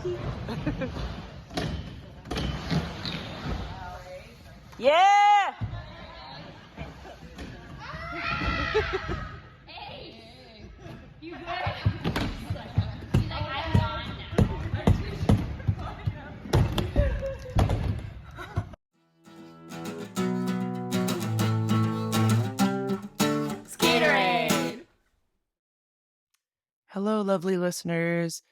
Yeah! You good? She's like, I'm gone now. Skaterade! Hello, lovely listeners.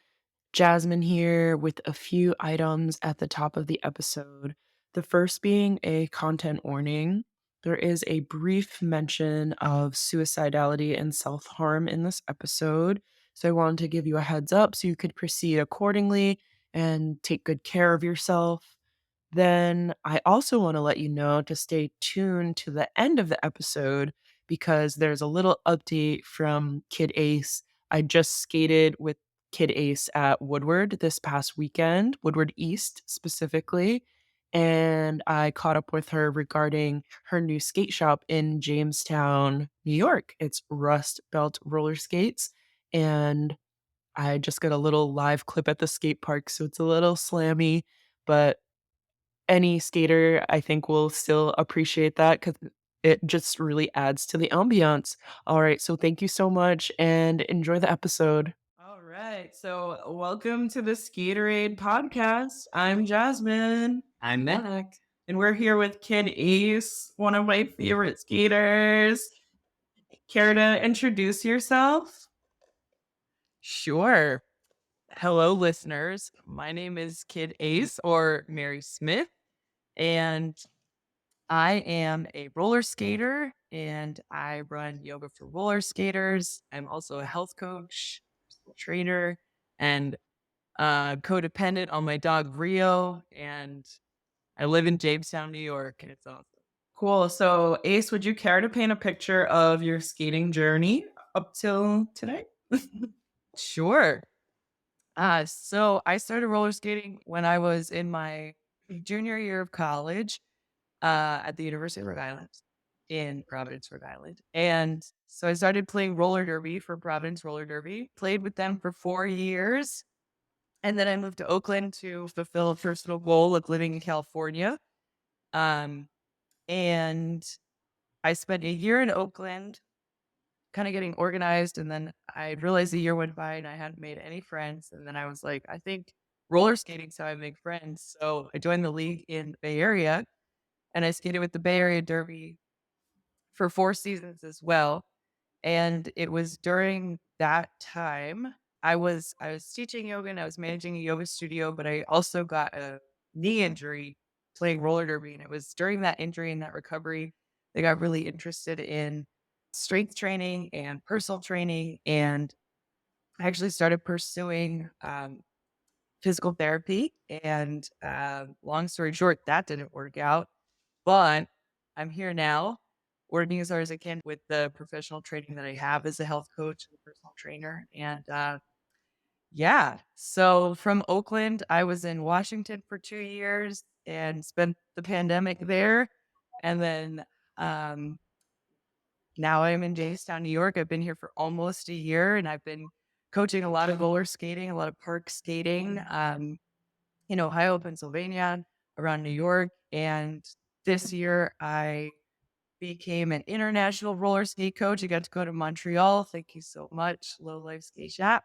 Jasmine here with a few items at the top of the episode. The first being a content warning. There is a brief mention of suicidality and self harm in this episode. So I wanted to give you a heads up so you could proceed accordingly and take good care of yourself. Then I also want to let you know to stay tuned to the end of the episode because there's a little update from Kid Ace. I just skated with Kid Ace at Woodward this past weekend, Woodward East specifically. And I caught up with her regarding her new skate shop in Jamestown, New York. It's Rust Belt Roller Skates. And I just got a little live clip at the skate park. So it's a little slammy, but any skater, I think, will still appreciate that because it just really adds to the ambiance. All right, so thank you so much and enjoy the episode. All right, so welcome to the Skaterade podcast. I'm Jasmine. I'm Mac. And we're here with Kid Ace, one of my favorite skaters. Care to introduce yourself? Sure. Hello, listeners. My name is Kid Ace or Mary Smith, and I am a roller skater and I run yoga for roller skaters. I'm also a health coach, trainer, and codependent on my dog Rio. And I live in Jamestown, New York, and it's awesome. Cool. So, Ace, would you care to paint a picture of your skating journey up till today? Sure. So I started roller skating when I was in my junior year of college at the University of Rhode Island in Providence, Rhode Island. And so I started playing roller derby for Providence Roller Derby, played with them for 4 years. And then I moved to Oakland to fulfill a personal goal of living in California. And I spent a year in Oakland kind of getting organized, and then I realized the year went by and I hadn't made any friends, and then I was like, I think roller skating's how I make friends. So I joined the league in the Bay Area, and I skated with the Bay Area Derby for 4 seasons as well. And it was during that time I was teaching yoga and I was managing a yoga studio, but I also got a knee injury playing roller derby, and it was during that injury and that recovery that I got really interested in strength training and personal training. And I actually started pursuing physical therapy. And long story short, that didn't work out. But I'm here now, working as hard as I can with the professional training that I have as a health coach and personal trainer. And yeah, so from Oakland, I was in Washington for 2 years and spent the pandemic there. And then now I'm in Jamestown, New York. I've been here for almost a year, and I've been coaching a lot of roller skating, a lot of park skating, in Ohio, Pennsylvania, around New York. And this year I became an international roller skate coach. I got to go to Montreal. Thank you so much, Low Life Skate Shop.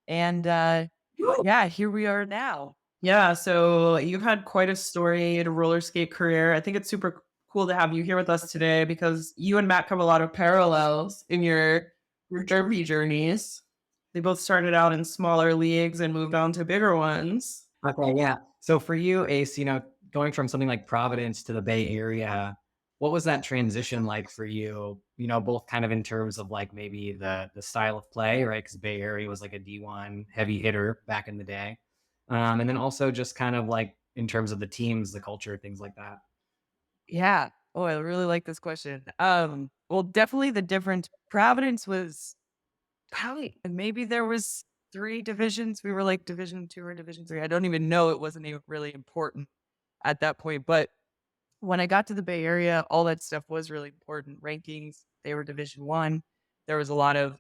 And yeah, here we are now. Yeah, so you've had quite a storied roller skate career. I think it's super cool to have you here with us today because you and Matt have a lot of parallels in your derby journeys. They both started out in smaller leagues and moved on to bigger ones. Okay, yeah. So for you, Ace, going from something like Providence to the Bay Area, what was that transition like for you? Both kind of in terms of like maybe the style of play, right? Because Bay Area was like a D1 heavy hitter back in the day. And then also just kind of like in terms of the teams, the culture, things like that. Yeah. Oh, I really like this question. Well, definitely the difference. Providence was probably maybe there was 3 divisions. We were like Division 2 or Division 3. I don't even know. It wasn't even really important at that point. But when I got to the Bay Area, all that stuff was really important. Rankings, they were Division 1. There was a lot of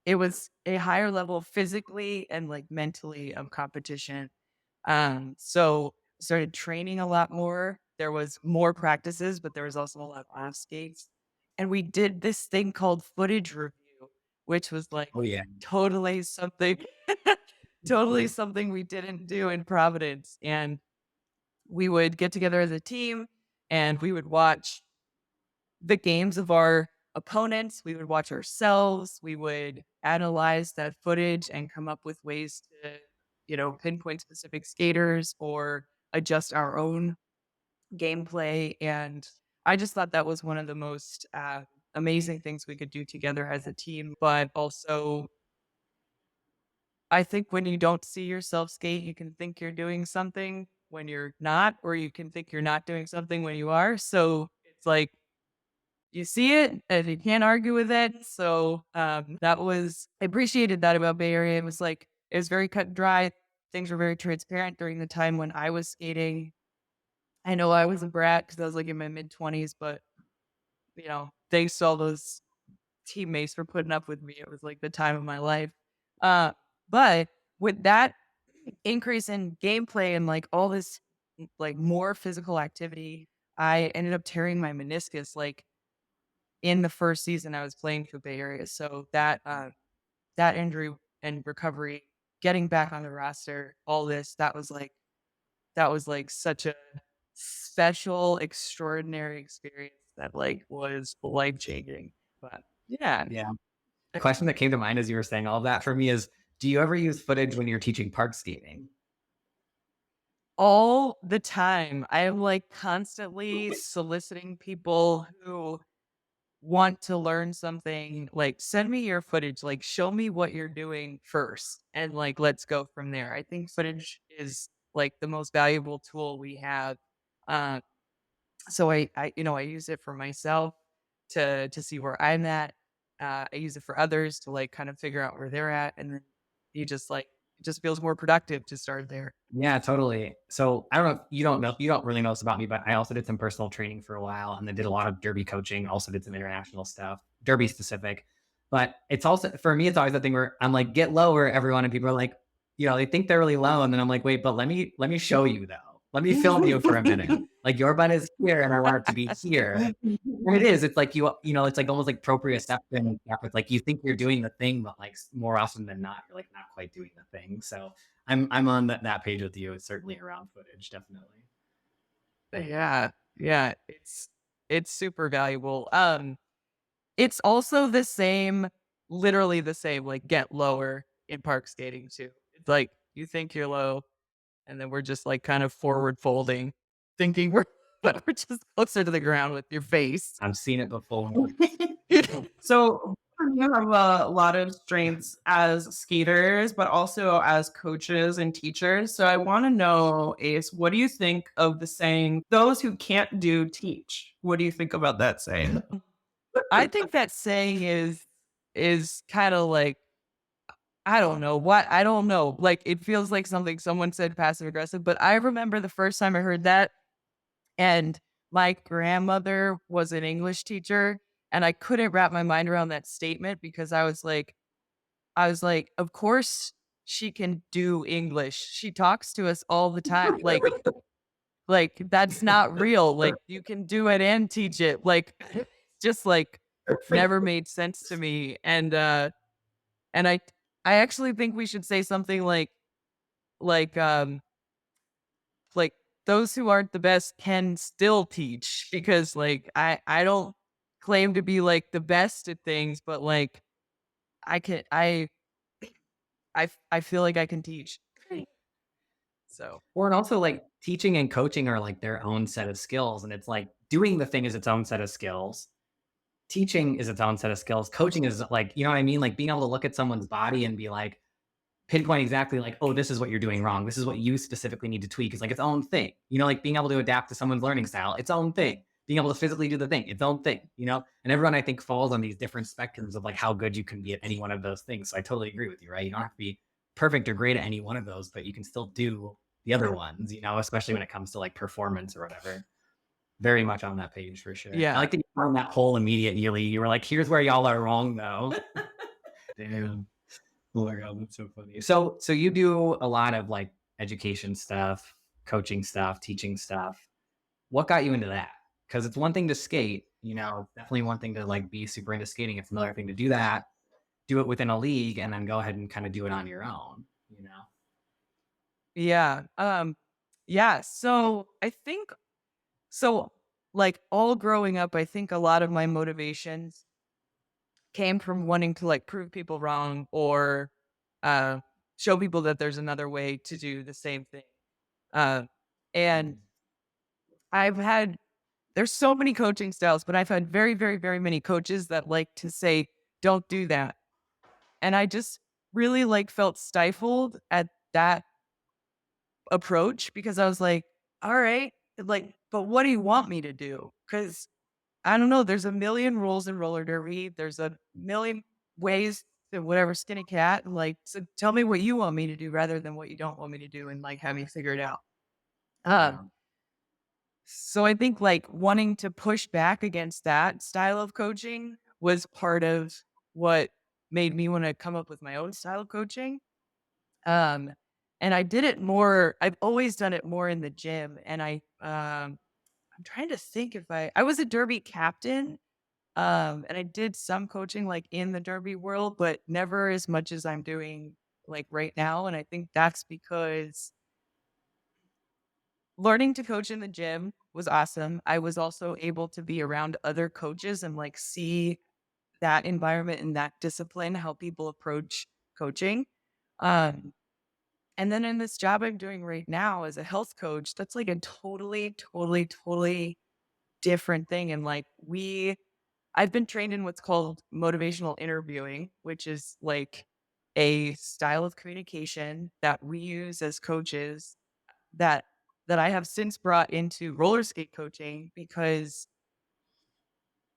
it was a higher level physically and like mentally of competition. So started training a lot more. There was more practices, but there was also a lot of off skates. And we did this thing called footage review, which was like Oh yeah. totally something, totally something we didn't do in Providence. And we would get together as a team and we would watch the games of our opponents. We would watch ourselves. We would analyze that footage and come up with ways to, pinpoint specific skaters or adjust our own gameplay. And I just thought that was one of the most amazing things we could do together as a team. But also, I think when you don't see yourself skate, you can think you're doing something when you're not, or you can think you're not doing something when you are. So it's like, you see it and you can't argue with it. So I appreciated that about Bay Area. It was like, it was very cut and dry. Things were very transparent during the time when I was skating. I know I was a brat because I was like in my mid 20s, but thanks to all those teammates for putting up with me. It was like the time of my life. But with that increase in gameplay and like all this like more physical activity, I ended up tearing my meniscus like in the first season I was playing for Bay Area. So that injury and recovery, getting back on the roster, all this, that was like such a special, extraordinary experience that like was life changing. But yeah, Yeah. The question that came to mind as you were saying all of that for me is, do you ever use footage when you're teaching park skating? all the time I am like constantly soliciting people who want to learn something, like send me your footage, like show me what you're doing first and like let's go from there. I think footage is like the most valuable tool we have. Uh, so I use it for myself to see where I'm at. I use it for others to like kind of figure out where they're at, and then it just feels more productive to start there. Yeah, totally. So I don't know if you don't really know this about me, but I also did some personal training for a while and then did a lot of derby coaching, also did some international stuff, derby specific. But it's also for me, it's always that thing where I'm like, get lower, everyone, and people are like, they think they're really low, and then I'm like, wait, but let me show you though. Let me film you for a minute. Like your butt is here, and I want it to be here. And it is. It's like it's like almost like proprioception and stuff. It's like you think you're doing the thing, but like more often than not, you're like not quite doing the thing. So I'm on that page with you. It's certainly around footage, definitely. Yeah, yeah, it's super valuable. It's also the same, literally the same, like get lower in park skating too. It's like you think you're low, and then we're just like kind of forward folding, thinking we're but we're just closer to the ground with your face. I've seen it before. So you have a lot of strengths as skaters, but also as coaches and teachers. So I want to know, Ace, what do you think of the saying, those who can't do, teach? What do you think about that saying? I think that saying is kind of like I don't know what I don't know. Like it feels like something someone said passive aggressive, but I remember the first time I heard that. And my grandmother was an English teacher, and I couldn't wrap my mind around that statement because I was like, of course she can do English. She talks to us all the time. Like that's not real. Like you can do it and teach it. Like just like never made sense to me. And I actually think we should say something like like those who aren't the best can still teach because like I don't claim to be like the best at things, but like I can I feel like I can teach. So Or and also like teaching and coaching are like their own set of skills. And it's like doing the thing is its own set of skills. Teaching is its own set of skills. Coaching is like, you know what I mean? Like being able to look at someone's body and be like, pinpoint exactly like, oh, this is what you're doing wrong. This is what you specifically need to tweak. It's like its own thing. Like being able to adapt to someone's learning style, its own thing. Being able to physically do the thing, its own thing. And everyone I think falls on these different spectrums of like how good you can be at any one of those things. So I totally agree with you, right? You don't have to be perfect or great at any one of those, but you can still do the other ones, especially when it comes to like performance or whatever. Very much on that page for sure. I yeah. like that you found that hole immediately. You were like, here's where y'all are wrong though. Damn. Oh my god, that's so funny. So you do a lot of like education stuff, coaching stuff, teaching stuff. What got you into that? Because it's one thing to skate, definitely one thing to like be super into skating. It's another thing to do that, do it within a league, and then go ahead and kind of do it on your own. Yeah. Yeah. So I think so. Like all growing up, I think a lot of my motivations came from wanting to like prove people wrong or uh, show people that there's another way to do the same thing. Uh, and I've had there's so many coaching styles, but I've had very, very, very many coaches that like to say, "Don't do that," and I just really like felt stifled at that approach because I was like, all right, like, but what do you want me to do? Because I don't know, there's a million rules in roller derby. There's a million ways to whatever skin a cat. Like, so tell me what you want me to do rather than what you don't want me to do and like have me figure it out. Um, Yeah. so I think like wanting to push back against that style of coaching was part of what made me want to come up with my own style of coaching. Um, and I did it more I've always done it more in the gym, and I'm trying to think if I was a derby captain, and I did some coaching, like, in the derby world, but never as much as I'm doing, like, right now, and I think that's because learning to coach in the gym was awesome. I was also able to be around other coaches and, like, see that environment and that discipline, how people approach coaching. Um And then in this job I'm doing right now as a health coach, that's like a totally, totally, totally different thing. And like I've been trained in what's called motivational interviewing, which is like a style of communication that we use as coaches that I have since brought into roller skate coaching because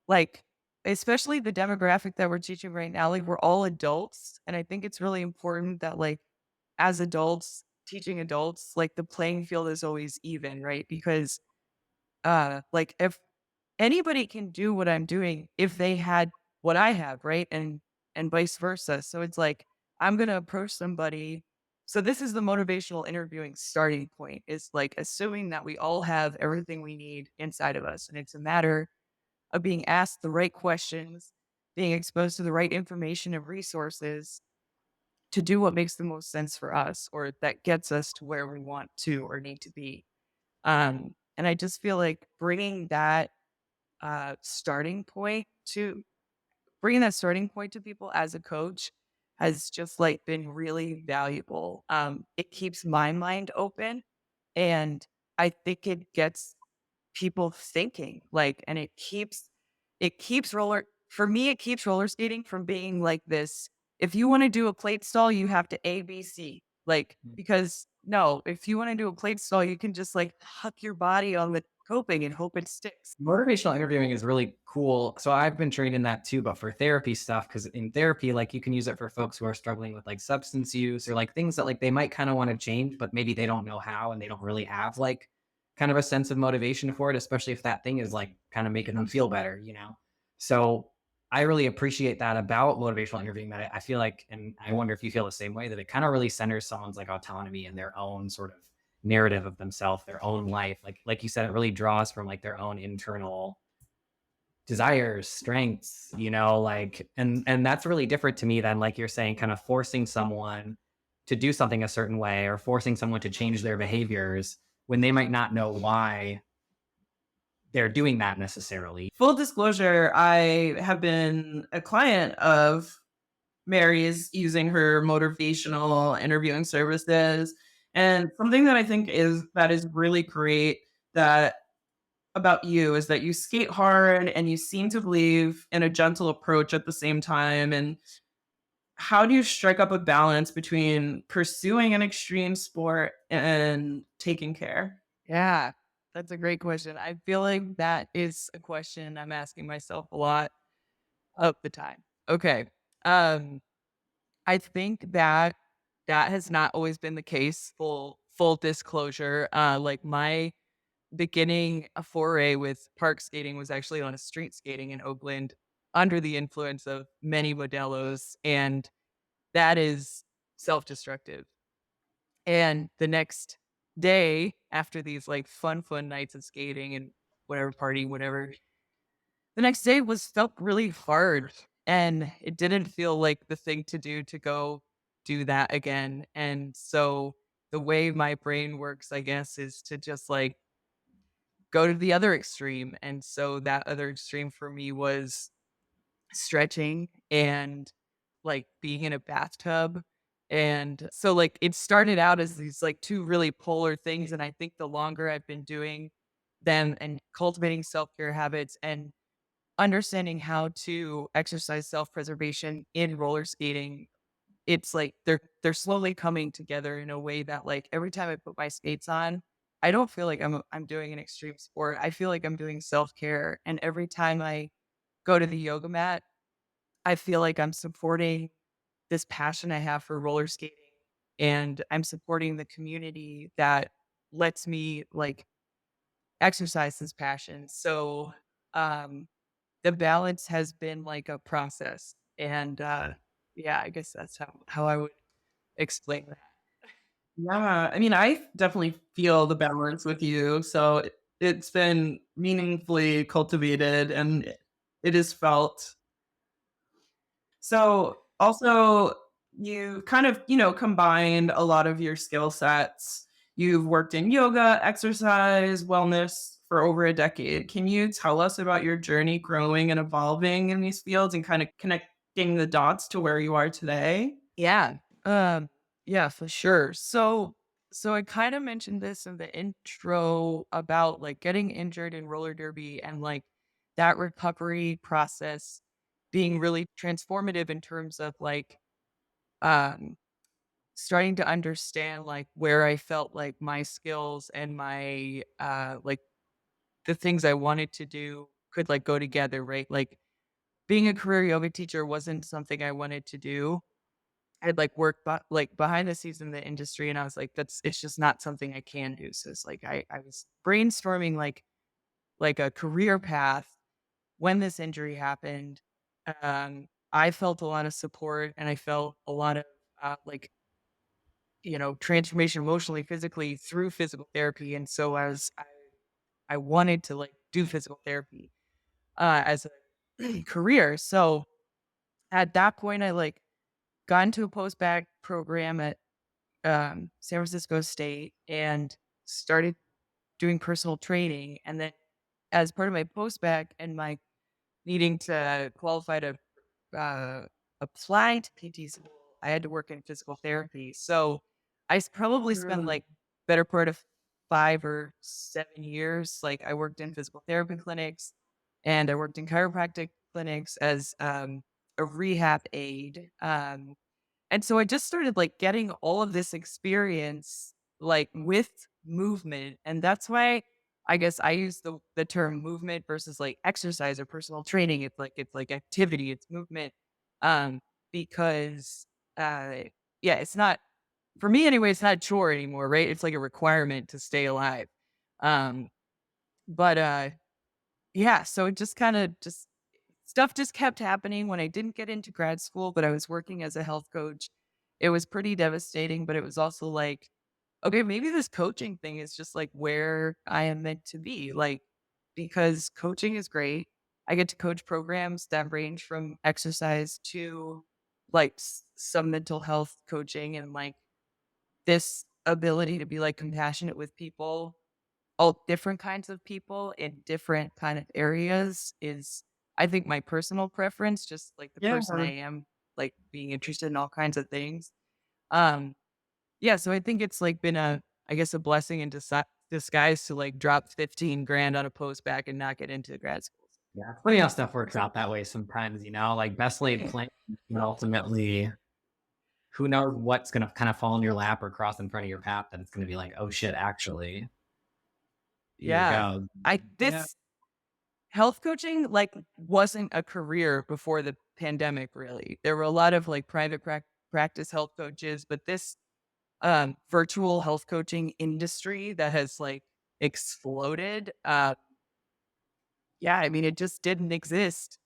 like especially the demographic that we're teaching right now, like we're all adults. And I think it's really important that like as adults, teaching adults, like the playing field is always even, right? Because like if anybody can do what I'm doing if they had what I have, right? And vice versa. So it's like I'm gonna approach somebody. So this is the motivational interviewing starting point, is like assuming that we all have everything we need inside of us. And it's a matter of being asked the right questions, being exposed to the right information and resources to do what makes the most sense for us or that gets us to where we want to or need to be. And I just feel like starting point to bringing that starting point to people as a coach has just like been really valuable. It keeps my mind open, and I think it gets people thinking, like, and it keeps it keeps roller skating from being like this. If you want to do a plate stall, you have to ABC. Like, because no, if you want to do a plate stall, you can just like huck your body on the coping and hope it sticks. Motivational interviewing is really cool. So I've been trained in that too, but for therapy stuff, because in therapy, like you can use it for folks who are struggling with like substance use or like things that like they might kind of want to change, but maybe they don't know how and they don't really have like kind of a sense of motivation for it, especially if that thing is like kind of making them feel better. So I really appreciate that about motivational interviewing that I feel like, and I wonder if you feel the same way, that it kind of really centers someone's like autonomy and their own sort of narrative of themselves, their own life. Like you said, it really draws from like their own internal desires, strengths, like and that's really different to me than like you're saying, kind of forcing someone to do something a certain way or forcing someone to change their behaviors when they might not know why they're doing that necessarily. Full disclosure, I have been a client of Mary's using her motivational interviewing services. And something that I think is really great that about you is that you skate hard and you seem to believe in a gentle approach at the same time. And how do you strike up a balance between pursuing an extreme sport and taking care? Yeah, that's a great question. I feel like that is a question I'm asking myself a lot of the time. Okay. Um, I think that has not always been the case. Full disclosure. Like my beginning a foray with park skating was actually on a street skating in Oakland. under the influence of many Modelos, and that is self-destructive. And the next day after these like fun nights of skating and whatever partying, whatever, the next day was felt really hard and it didn't feel like the thing to do to go do that again. And so the way my brain works, I guess, is to just like go to the other extreme. And so that other extreme for me was stretching and like being in a bathtub. And so like it started out as these like two really polar things. And I think the longer I've been doing them and cultivating self-care habits and understanding how to exercise self-preservation in roller skating, it's like they're slowly coming together in a way that like every time I put my skates on, I don't feel like I'm doing an extreme sport. I feel like I'm doing self-care. And every time I go to the yoga mat, I feel like I'm supporting this passion I have for roller skating and I'm supporting the community that lets me like exercise this passion. So um the balance has been like a process. And yeah, I guess that's how I would explain that. Yeah, I mean, I definitely feel the balance with you. So it's been meaningfully cultivated and it is felt. So also, you kind of, combined a lot of your skill sets. You've worked in yoga, exercise, wellness for over a decade. Can you tell us about your journey growing and evolving in these fields and kind of connecting the dots to where you are today? Yeah. Um, yeah, for sure. So I kind of mentioned this in the intro about like getting injured in roller derby and like that recovery process being really transformative in terms of like um starting to understand like where I felt like my skills and my like the things I wanted to do could like go together, right? Like being a career yoga teacher wasn't something I wanted to do. I'd like worked like behind the scenes in the industry and I was like, it's just not something I can do. So it's like I was brainstorming like a career path when this injury happened. I felt a lot of support and I felt a lot of like, transformation emotionally, physically through physical therapy. And so I wanted to like do physical therapy as a career. So at that point I like got into a post bac program at San Francisco State and started doing personal training. And then as part of my post bac and my needing to qualify to uh, apply to PT school, I had to work in physical therapy. So probably spent Mm. like better part of 5 or 7 years. Like I worked in physical therapy clinics and I worked in chiropractic clinics as a rehab aide. And so I just started like getting all of this experience like with movement. And that's why I guess I use the term movement versus like exercise or personal training. It's like activity, it's movement. Um, because yeah, it's not for me anyway, it's not a chore anymore, right? It's like a requirement to stay alive. Um, but yeah, so it just kind of just stuff just kept happening when I didn't get into grad school, but I was working as a health coach. It was pretty devastating, but it was also like, okay, maybe this coaching thing is just like where I am meant to be. Like, because coaching is great. I get to coach programs that range from exercise to like some mental health coaching and like this ability to be like compassionate with people, all different kinds of people in different kind of areas is I think my personal preference, just like the Yeah. person I am, like being interested in all kinds of things. Um, yeah, so I think it's like been I guess a blessing in disguise to like drop 15 grand on a post back and not get into grad school. Yeah. Funny how stuff works out that way sometimes, like best laid plans, and ultimately, who knows what's going to kind of fall in your lap or cross in front of your path that it's going to be like, oh shit, actually, here you Yeah. go. Yeah. This health coaching like wasn't a career before the pandemic really. There were a lot of like private practice health coaches, but this virtual health coaching industry that has like exploded. Yeah, I mean, it just didn't exist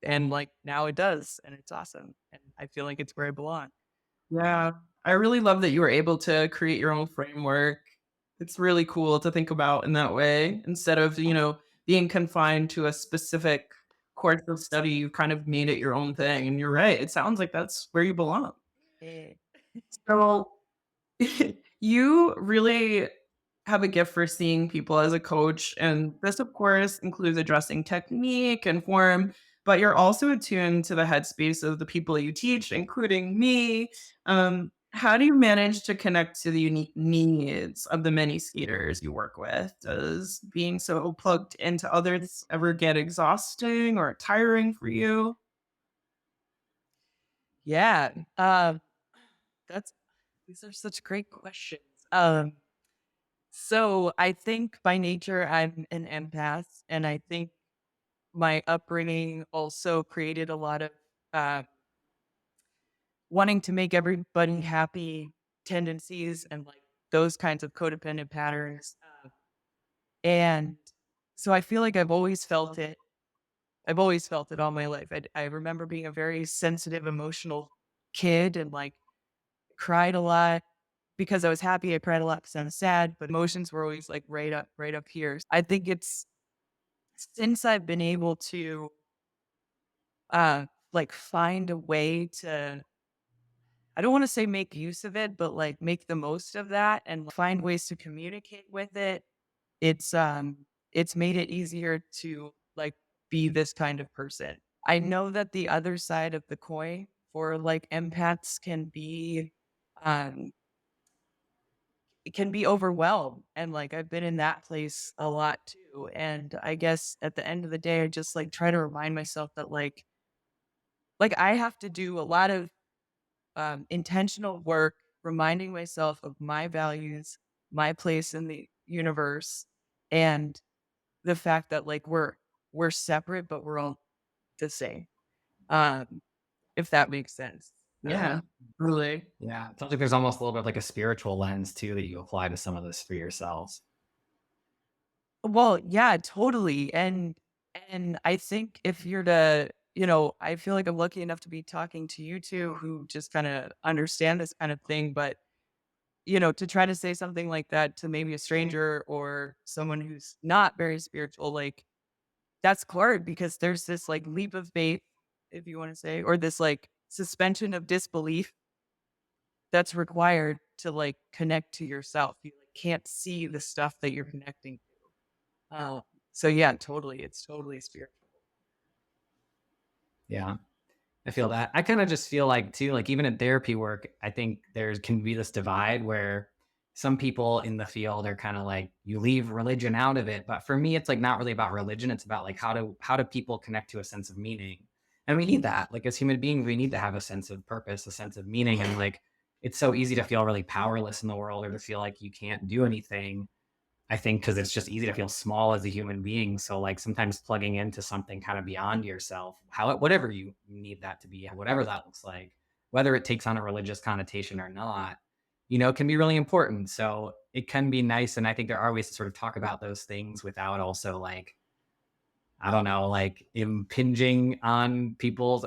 And like now it does, and it's awesome. And I feel like it's where I belong. Yeah. I really love that you were able to create your own framework. It's really cool to think about in that way instead of, being confined to a specific course of study. You kind of made it your own thing. And you're right. It sounds like that's where you belong. Eh. So you really have a gift for seeing people as a coach. And this, of course, includes addressing technique and form, but you're also attuned to the headspace of the people you teach, including me. How do you manage to connect to the unique needs of the many skaters you work with? Does being so plugged into others ever get exhausting or tiring for you? Yeah. That's these are such great questions. So I think by nature I'm an empath, and I think my upbringing also created a lot of uh, wanting to make everybody happy tendencies and like those kinds of codependent patterns. And so I feel like I've always felt it. I've always felt it all my life. I remember being a very sensitive, emotional kid and like cried a lot because I was happy. I cried a lot because I was sad, but emotions were always like right up here. I think it's since I've been able to like find a way to I don't want to say make use of it, but like make the most of that and find ways to communicate with it. It's it's made it easier to like be this kind of person. I know that the other side of the coin for like empaths can be um it can be overwhelmed, and like I've been in that place a lot too. And I guess at the end of the day I just like try to remind myself that like I have to do a lot of intentional work reminding myself of my values, my place in the universe, and the fact that like we're separate, but we're all the same. Um, if that makes sense. Yeah, really. Yeah, it sounds like there's almost a little bit of like a spiritual lens too that you apply to some of this for yourselves. Well, yeah, totally. And I think if you're to, I feel like I'm lucky enough to be talking to you two who just kind of understand this kind of thing, but to try to say something like that to maybe a stranger or someone who's not very spiritual, like that's hard because there's this like leap of faith, if you want to say, or this like suspension of disbelief that's required to like connect to yourself. You like can't see the stuff that you're connecting to. So yeah, totally. It's totally spiritual. Yeah. I feel that. I kind of just feel like too, like even in therapy work, I think there can be this divide where some people in the field are kind of like you leave religion out of it, but for me, it's like not really about religion. It's about like how do people connect to a sense of meaning, and we need that. Like as human beings, we need to have a sense of purpose, a sense of meaning, and like it's so easy to feel really powerless in the world or to feel like you can't do anything. I think because it's just easy to feel small as a human being. So like sometimes plugging into something kind of beyond yourself, whatever you need that to be, whatever that looks like, whether it takes on a religious connotation or not, can be really important. So it can be nice. And I think there are ways to sort of talk about those things without also like, I don't know, like impinging on people's,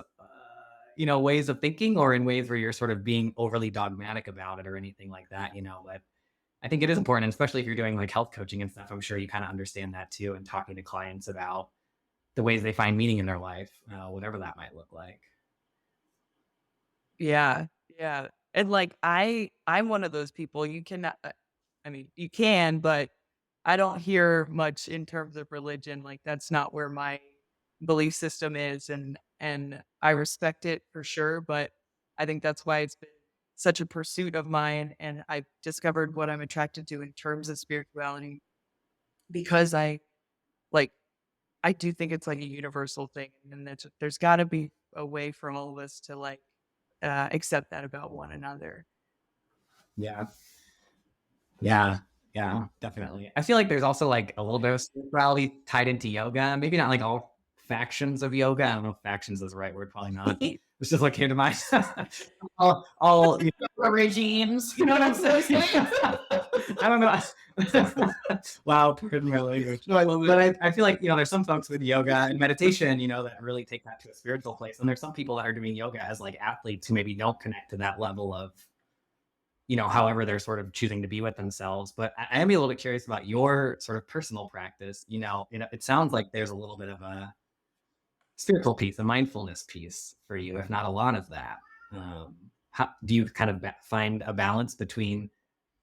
ways of thinking or in ways where you're sort of being overly dogmatic about it or anything like that. But I think it is important, especially if you're doing like health coaching and stuff. I'm sure you kind of understand that too, and talking to clients about the ways they find meaning in their life, whatever that might look like. Yeah, yeah. And like I'm one of those people. You cannot. I mean, you can, but I don't hear much in terms of religion. Like that's not where my belief system is, and I respect it for sure. But I think that's why it's been such a pursuit of mine, and I've discovered what I'm attracted to in terms of spirituality because like I do think it's like a universal thing, and there's got to be a way for all of us to like accept that about one another. Yeah. Yeah. Yeah. Definitely. I feel like there's also like a little bit of spirituality tied into yoga. Maybe not like all factions of yoga. I don't know if factions is the right word, probably not. It's just what came to mind. all you Regimes. you know what I'm saying? I don't know. Wow, pardon my language. No, I love it. But I feel like, there's some folks with yoga and meditation, that really take that to a spiritual place. And there's some people that are doing yoga as like athletes who maybe don't connect to that level of, however they're sort of choosing to be with themselves. But I am a little bit curious about your sort of personal practice. It sounds like there's a little bit of a spiritual piece, a mindfulness piece for you, if not a lot of that. How do you kind of find a balance between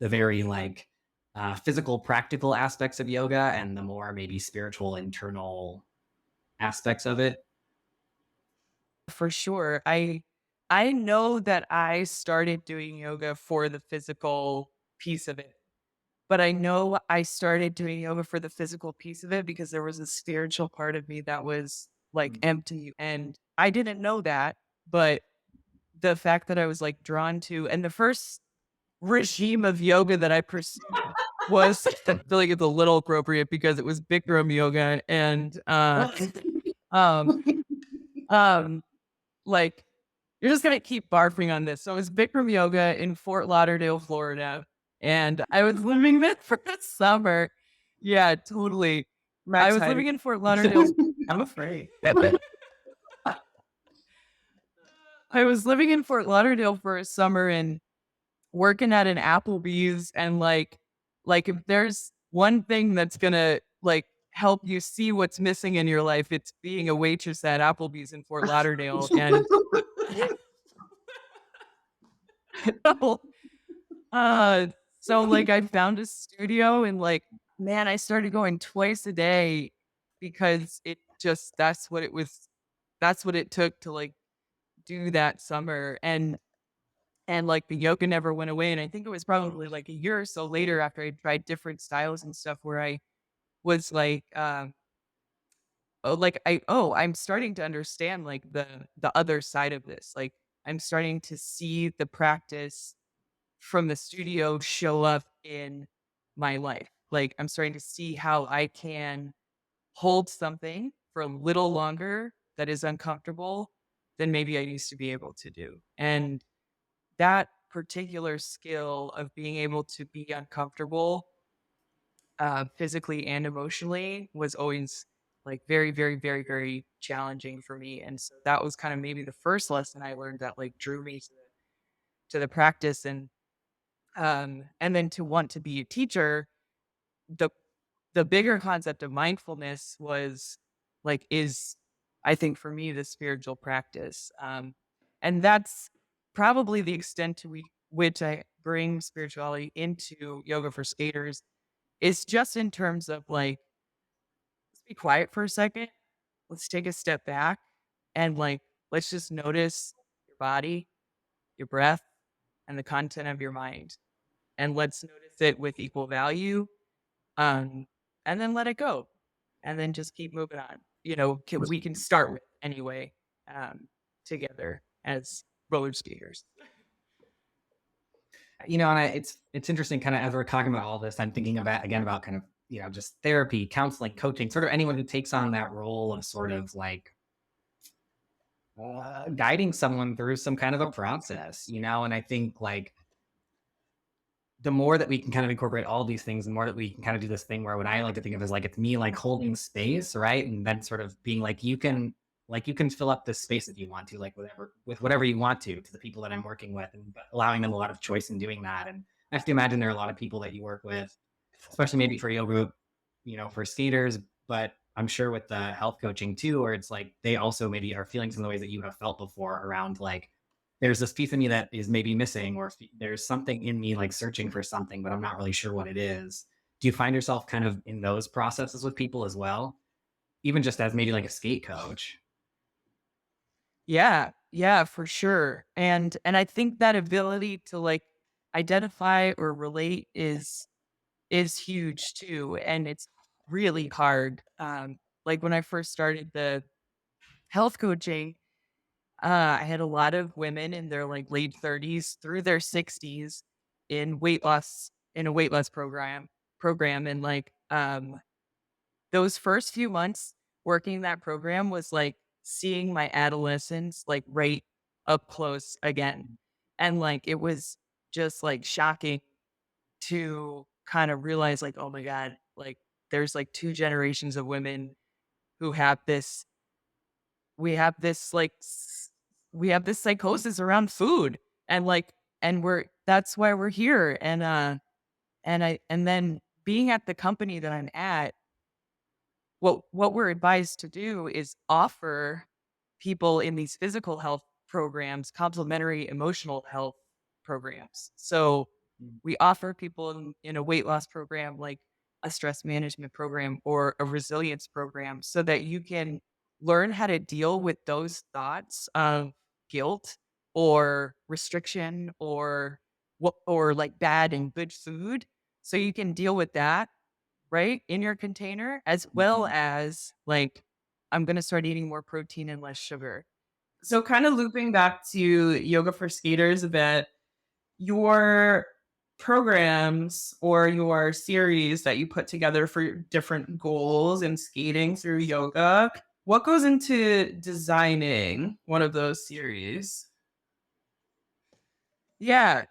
the very like physical, practical aspects of yoga and the more maybe spiritual, internal aspects of it? For sure. I know that I started doing yoga for the physical piece of it. But I know I started doing yoga for the physical piece of it because there was a spiritual part of me that was like empty. And I didn't know that. But the fact that I was like drawn to, and the first regime of yoga that I pursued was, I feel like it's a little appropriate because it was Bikram yoga. And, um, um, like, you're just gonna keep barfing on this. So it was Bikram yoga in Fort Lauderdale, Florida, and I was living there for the summer. Yeah, totally. I Max was living hiding. in Fort Lauderdale. I'm afraid. I was living in Fort Lauderdale for a summer and working at an Applebee's, and like if there's one thing that's gonna like help you see what's missing in your life, it's being a waitress at Applebee's in Fort Lauderdale. And Uh, so like I found a studio and like, man, I started going twice a day because it just that's what it took to like do that summer. And like the yoga never went away. And I think it was probably like a year or so later after I tried different styles and stuff where I was like, I'm starting to understand like the other side of this. Like I'm starting to see the practice from the studio show up in my life. Like I'm starting to see how I can hold something for a little longer that is uncomfortable than maybe I used to be able to do. And that particular skill of being able to be uncomfortable physically and emotionally was always like very, very, very, very challenging for me. And so that was kind of maybe the first lesson I learned that like drew me to the practice. And then to want to be a teacher, the the bigger concept of mindfulness was like is I think for me the spiritual practice. And that's probably the extent to which I bring spirituality into yoga for skaters is just in terms of like, let's be quiet for a second. Let's take a step back and like, let's just notice your body, your breath, and the content of your mind. And let's notice it with equal value. Um, and then let it go. And then just keep moving on. We can start with anyway, together as roller skaters. And it's interesting kind of as we're talking about all this, I'm thinking about again about kind of, just therapy, counseling, coaching, sort of anyone who takes on that role of sort of like guiding someone through some kind of a process, and I think like the more that we can kind of incorporate all these things, the more that we can kind of do this thing where what I like to think of as like it's me like holding space, right? And then sort of being like you can fill up this space if you want to, like whatever you want to the people that I'm working with, and allowing them a lot of choice in doing that. And I have to imagine there are a lot of people that you work with, especially maybe for yoga, for skaters, but I'm sure with the health coaching too, where it's like they also maybe are feeling some of the ways that you have felt before around like there's this piece of me that is maybe missing, or there's something in me like searching for something, but I'm not really sure what it is. Do you find yourself kind of in those processes with people as well? Even just as maybe like a skate coach? Yeah, yeah, for sure. And I think that ability to like identify or relate is huge too. And it's really hard. Like when I first started the health coaching, I had a lot of women in their like late 30s through their 60s in a weight loss program. And like those first few months working that program was like seeing my adolescence like right up close again. And like it was just like shocking to kind of realize like, oh my God, like there's like two generations of women who have this we have this like we have this psychosis around food and like and we're that's why we're here and then being at the company that I'm at, what we're advised to do is offer people in these physical health programs complementary emotional health programs. So Mm. we offer people in a weight loss program like a stress management program or a resilience program so that you can learn how to deal with those thoughts of guilt or restriction or what or like bad and good food so you can deal with that right, in your container, as well Mhm. as, like, I'm gonna start eating more protein and less sugar. So, kind of looping back to yoga for skaters a bit, your programs or your series that you put together for different goals in skating through yoga, what goes into designing one of those series? Yeah.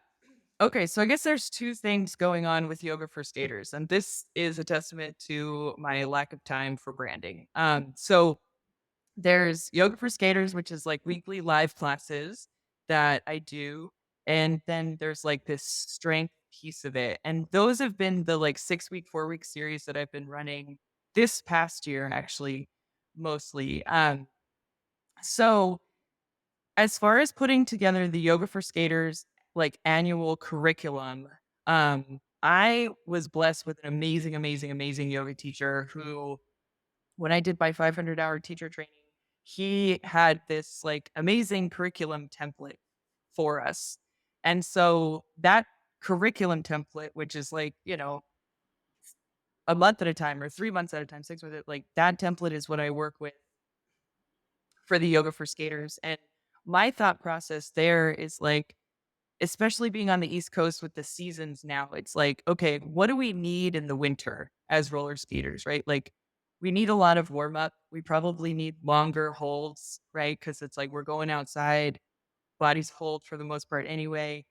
Okay, so I guess there's 2 things going on with yoga for skaters, and this is a testament to my lack of time for branding. So there's yoga for skaters, which is, like, weekly live classes that I do, and then there's, like, this strength piece of it, and those have been the, like, 6-week, 4-week series that I've been running this past year, actually, mostly. So as far as putting together the Yoga for Skaters, like, annual curriculum, I was blessed with an amazing, amazing, amazing yoga teacher who, when I did my 500-hour teacher training, he had this, like, amazing curriculum template for us. And so that curriculum template, which is, like, a month at a time or 3 months at a time, 6 months like, that template is what I work with for the Yoga for Skaters, and my thought process there is, like, especially being on the East Coast with the seasons now, it's like, okay, what do we need in the winter as roller skaters, right? Like, we need a lot of warm up. We probably need longer holds, right? Because it's like we're going outside, bodies hold for the most part anyway.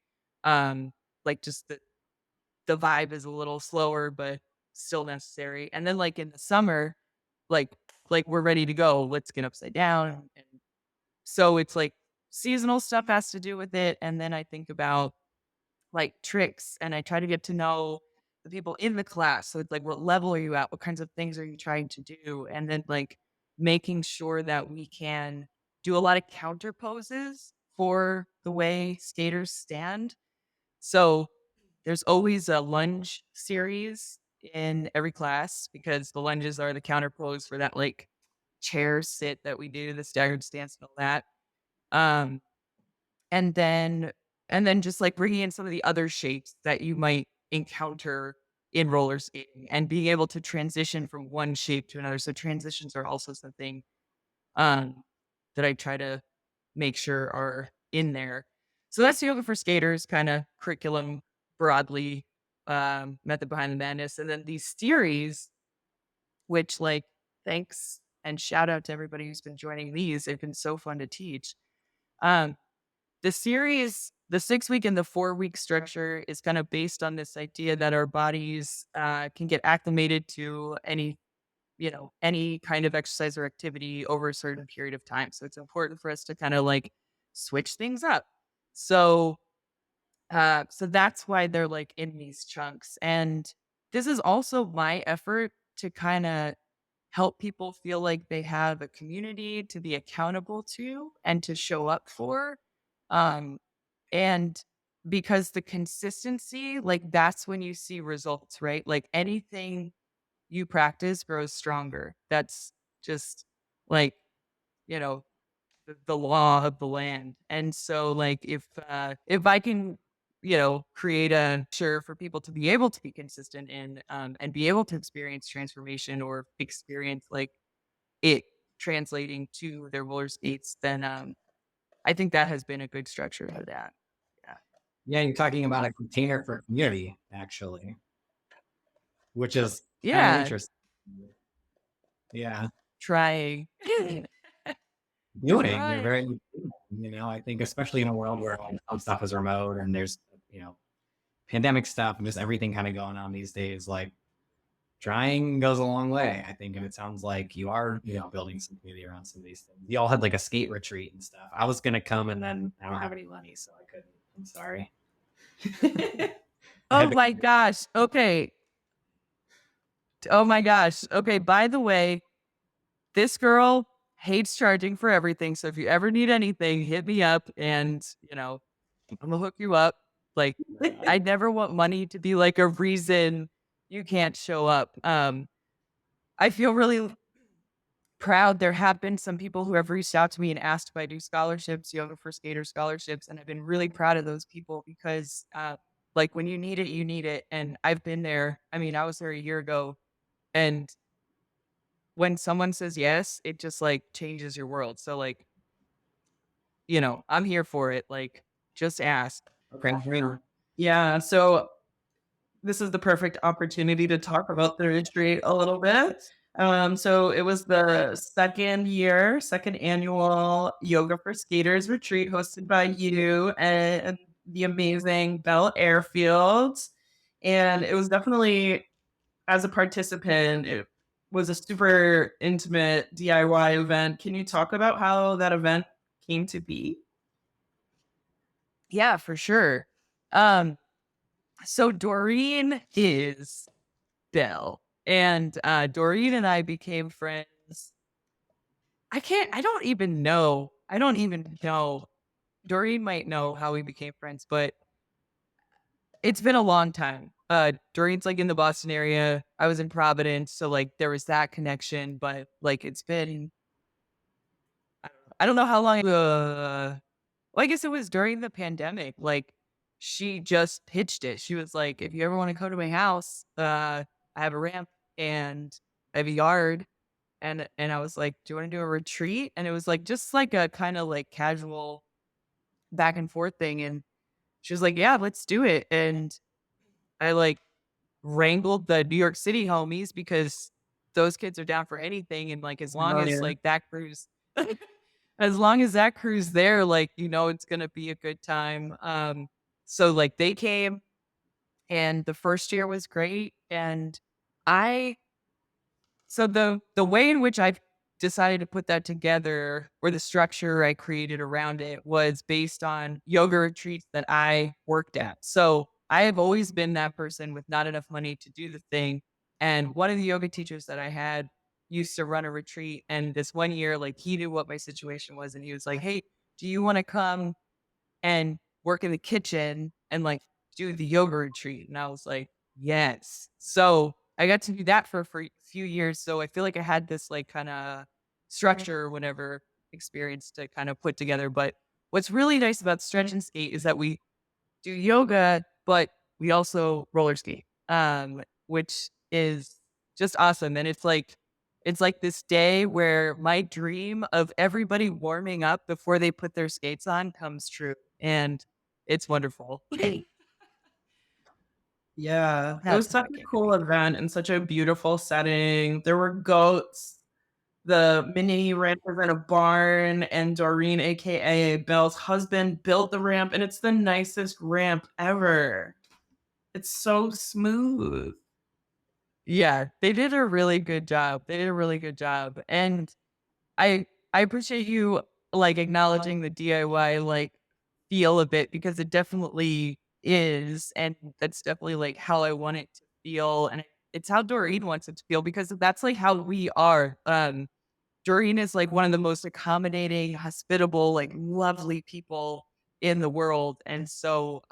Like just the vibe is a little slower, but still necessary. And then like in the summer, like like we're ready to go. Let's get upside down. And so it's like seasonal stuff has to do with it. And then I think about like tricks and I try to get to know the people in the class. So it's like, what level are you at? What kinds of things are you trying to do? And then like making sure that we can do a lot of counter poses for the way skaters stand. So there's always a lunge series in every class because the lunges are the counter pose for that like chair sit that we do, the staggered stance and all that. Um, and then just, like, bringing in some of the other shapes that you might encounter in roller skating and being able to transition from one shape to another. So transitions are also something, um, that I try to make sure are in there. So that's yoga for skaters kinda curriculum broadly, method behind the madness. And then these series, which, like, thanks and shout out to everybody who's been joining these. They've been so fun to teach. Um the series, the 6-week and the 4-week structure is kind of based on this idea that our bodies can get acclimated to any kind of exercise or activity over a certain period of time. So it's important for us to kind of like switch things up. So, so that's why they're like in these chunks. And this is also my effort to kind of help people feel like they have a community to be accountable to and to show up for. Um, and because the consistency, like that's when you see results, right? Like anything you practice grows stronger. That's just like, you know, the law of the land. And so like if I can, create a sure for people to be able to be consistent and be able to experience transformation or experience like it translating to their roller skates, then I think that has been a good structure for that. Yeah. Yeah, you're talking about a container for community, actually, which is kind of Yeah. interesting. Yeah. trying. Doing. You're Trying. very, I think especially in a world where some stuff is remote and there's, pandemic stuff and just everything kind of going on these days, like trying goes a long way, I think. And it sounds like you are, building some community around some of these things. You all had like a skate retreat and stuff. I was going to come and then I don't have any money, so I couldn't. I'm sorry. I Oh had to, my gosh. Okay. Oh my gosh. Okay. By the way, this girl hates charging for everything. So if you ever need anything, hit me up and, I'm gonna hook you up. Like, I never want money to be like a reason you can't show up. I feel really proud. There have been some people who have reached out to me and asked if I do scholarships, yoga for skater scholarships, and I've been really proud of those people because, like, when you need it, you need it. And I've been there. I mean, I was there a year ago, and when someone says yes, it just like changes your world. So, like, I'm here for it. Like, just ask. okay. Yeah, so this is the perfect opportunity to talk about the retreat a little bit. So it was the second annual Yoga for Skaters retreat hosted by you and the amazing Bell Airfield. And it was definitely, as a participant, it was a super intimate DIY event. Can you talk about how that event came to be? Yeah, for sure. Um, so Doreen is Belle. And Doreen and I became friends. I don't even know. I don't even know. Doreen might know how we became friends, but it's been a long time. Doreen's like in the Boston area. I was in Providence, so like there was that connection, but like it's been I don't know how long. Well, I guess it was during the pandemic. Like she just pitched it. She was like, "If you ever want to come to my house, I have a ramp and I have a yard." And I was like, "Do you want to do a retreat?" And it was like just like a kind of like casual back and forth thing. And she was like, "Yeah, let's do it." And I like wrangled the New York City homies because those kids are down for anything. And like as long Oh, as yeah. like that crew's as long as that crew's there, like, it's gonna be a good time. So like they came and the first year was great. And I so the way in which I decided to put that together, or the structure I created around it, was based on yoga retreats that I worked at. So I have always been that person with not enough money to do the thing. And one of the yoga teachers that I had used to run a retreat. And this one year, like he knew what my situation was. And he was like, "Hey, do you want to come and work in the kitchen and like do the yoga retreat?" And I was like, "Yes." So I got to do that for a few years. So I feel like I had this like kind of structure or whatever experience to kind of put together. But what's really nice about Stretch and Skate is that we do yoga, but we also roller skate, which is just awesome. And it's like this day where my dream of everybody warming up before they put their skates on comes true. And it's wonderful. Yeah, it was That's how such I a came to cool be. event and such a beautiful setting. There were goats. The mini ramp was in a barn, and Doreen, aka Belle's husband, built the ramp, and it's the nicest ramp ever. It's so smooth. Yeah, they did a really good job. They did a really good job. And I appreciate you like acknowledging the DIY like feel of it, because it definitely is, and that's definitely like how I want it to feel, and it's how Doreen wants it to feel, because that's like how we are. Doreen is like one of the most accommodating, hospitable, like lovely people in the world, and so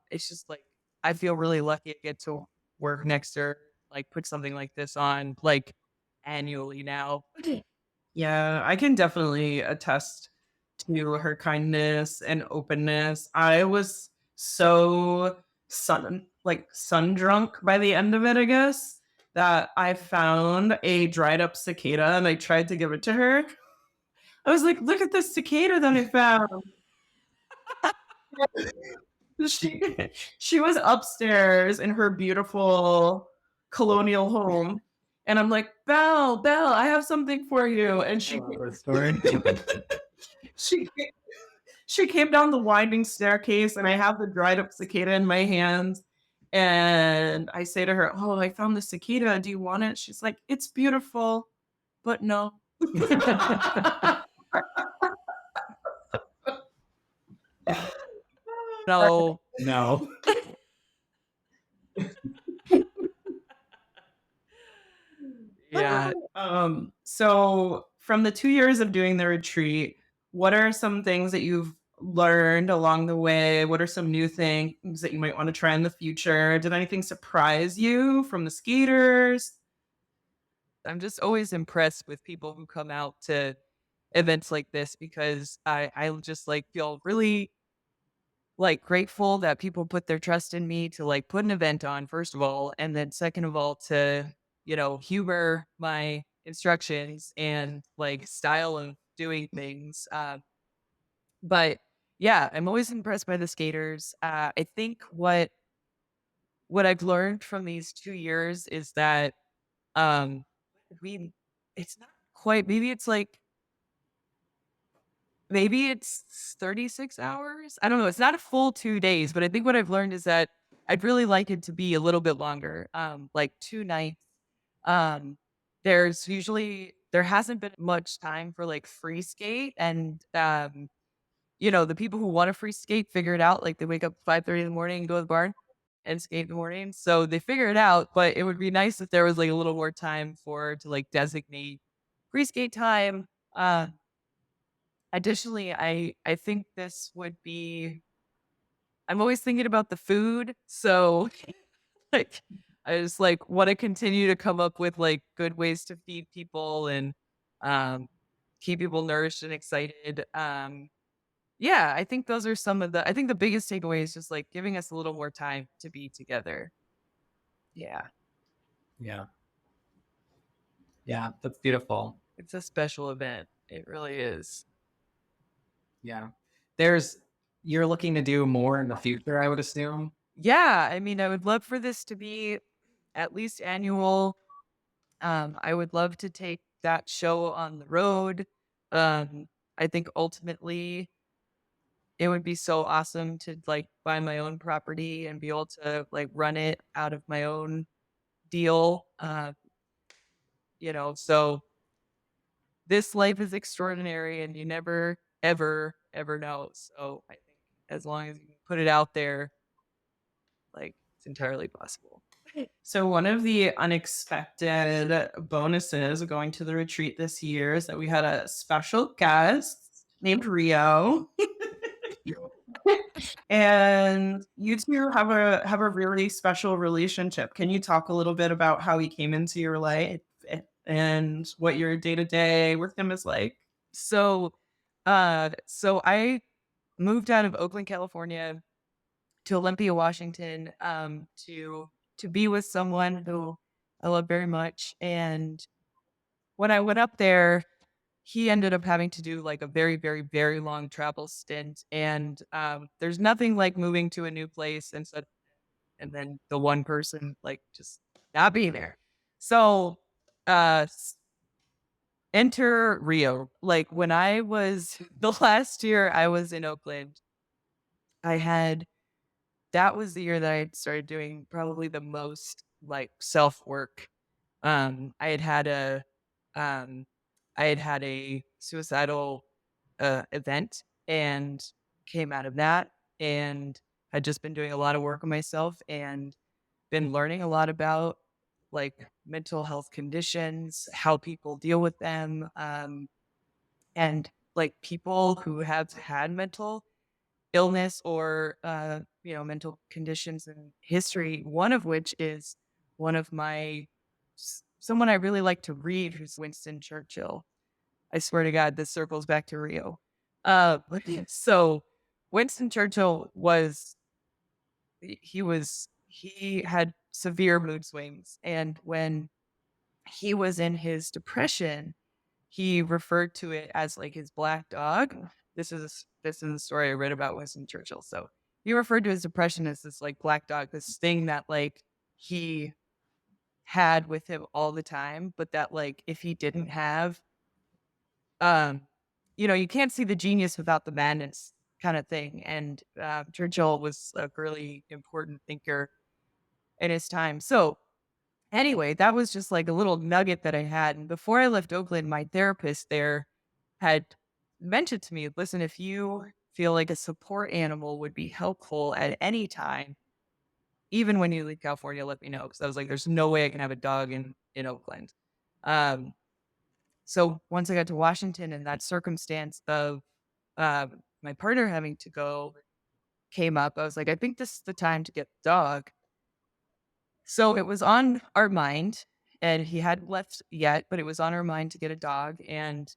it's just like I feel really lucky to get to work next to her, like put something like this on like annually now. Yeah, I can definitely attest to her kindness and openness. I was so sun drunk by the end of it, I guess, that I found a dried up cicada and I tried to give it to her. I was like, "Look at this cicada that I found." She she was upstairs in her beautiful colonial home, And I'm like, Belle, I have something for you. And I love this story. she she came down the winding staircase, and I have the dried up cicada in my hands. And I say to her, "Oh, I found the cicada. Do you want it?" She's like, "It's beautiful, but no." No. No. Yeah. So from the 2 years of doing the retreat, what are some things that you've learned along the way? What are some new things that you might want to try in the future? Did anything surprise you from the skaters? I'm just always impressed with people who come out to events like this because I just like feel really like grateful that people put their trust in me to like put an event on, first of all, and then second of all to, humor my instructions and like style of doing things. But yeah, I'm always impressed by the skaters. I think what I've learned from these 2 years is that um we it's not quite, maybe it's 36 hours. I don't know. It's not a full 2 days, but I think what I've learned is that I'd really like it to be a little bit longer, like 2 nights. Um, there hasn't been much time for like free skate, and the people who want to free skate figure it out. Like they wake up 5:30 in the morning and go to the barn and skate in the morning. So they figure it out. But it would be nice if there was like a little more time to like designate free skate time. Uh, Additionally, I think this would be I'm always thinking about the food, so, like, I just, like, wanna continue to come up with, like, good ways to feed people and, um, keep people nourished and excited. Yeah, I think those are I think the biggest takeaway is just, like, giving us a little more time to be together. Yeah, Yeah. Yeah. That's beautiful. it's a special event. It really is. Yeah. You're looking to do more in the future, I would assume. Yeah, I mean, I would love for this to be at least annual. I would love to take that show on the road. I think ultimately it would be so awesome to like buy my own property and be able to like run it out of my own deal. So this life is extraordinary and you never, ever, ever know. So I think as long as you can put it out there, like it's entirely possible. So one of the unexpected bonuses of going to the retreat this year is that we had a special guest named Rio. And you two have a really special relationship. Can you talk a little bit about how he came into your life and what your day-to-day with him is like? So, so I moved out of Oakland, California to Olympia, Washington, to be with someone who I love very much. And when I went up there, he ended up having to do like a very, very, very long travel stint. And there's nothing like moving to a new place and then the one person like just not being there. So enter Rio. Like when I was the last year I was in Oakland, I had that was the year that I had started doing probably the most like self work. I had had a um I had had a suicidal event and came out of that and had just been doing a lot of work on myself and been learning a lot about like mental health conditions, how people deal with them, and like people who have had mental illness or mental conditions in history, one of which is one of my someone I really like to read, who's Winston Churchill. I swear to God, this circles back to Rio. So Winston Churchill he had severe mood swings, and when he was in his depression, he referred to it as like his black dog. This is a story I read about Winston Churchill. So he referred to his depression as this like black dog, this thing that like he had with him all the time, but that like if he didn't have, um, you can't see the genius without the madness kind of thing. And Churchill was a really important thinker in his time. So anyway, that was just like a little nugget that I had. And before I left Oakland, my therapist there had mentioned to me, listen, if you feel like a support animal would be helpful at any time, even when you leave California, let me know. Cause I was like, there's no way I can have a dog in Oakland. Um, so once I got to Washington and that circumstance of my partner having to go came up, I was like, I think this is the time to get the dog. So it was on our mind, and he hadn't left yet, but it was on our mind to get a dog. And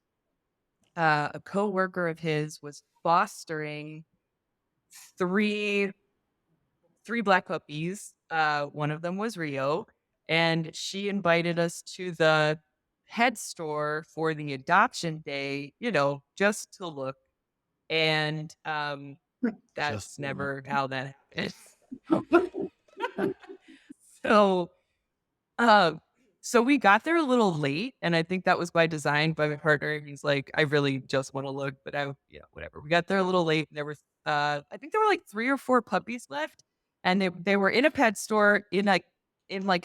a coworker of his was fostering three three black puppies. One of them was Rio, and she invited us to the pet store for the adoption day, just to look. And Just that's never how that happened. So Um, so we got there a little late, and I think that was by design by my partner. He's like, I really just want to look, but whatever. We got there a little late. And there was, I think there were like 3 or 4 puppies left, and they were in a pet store in like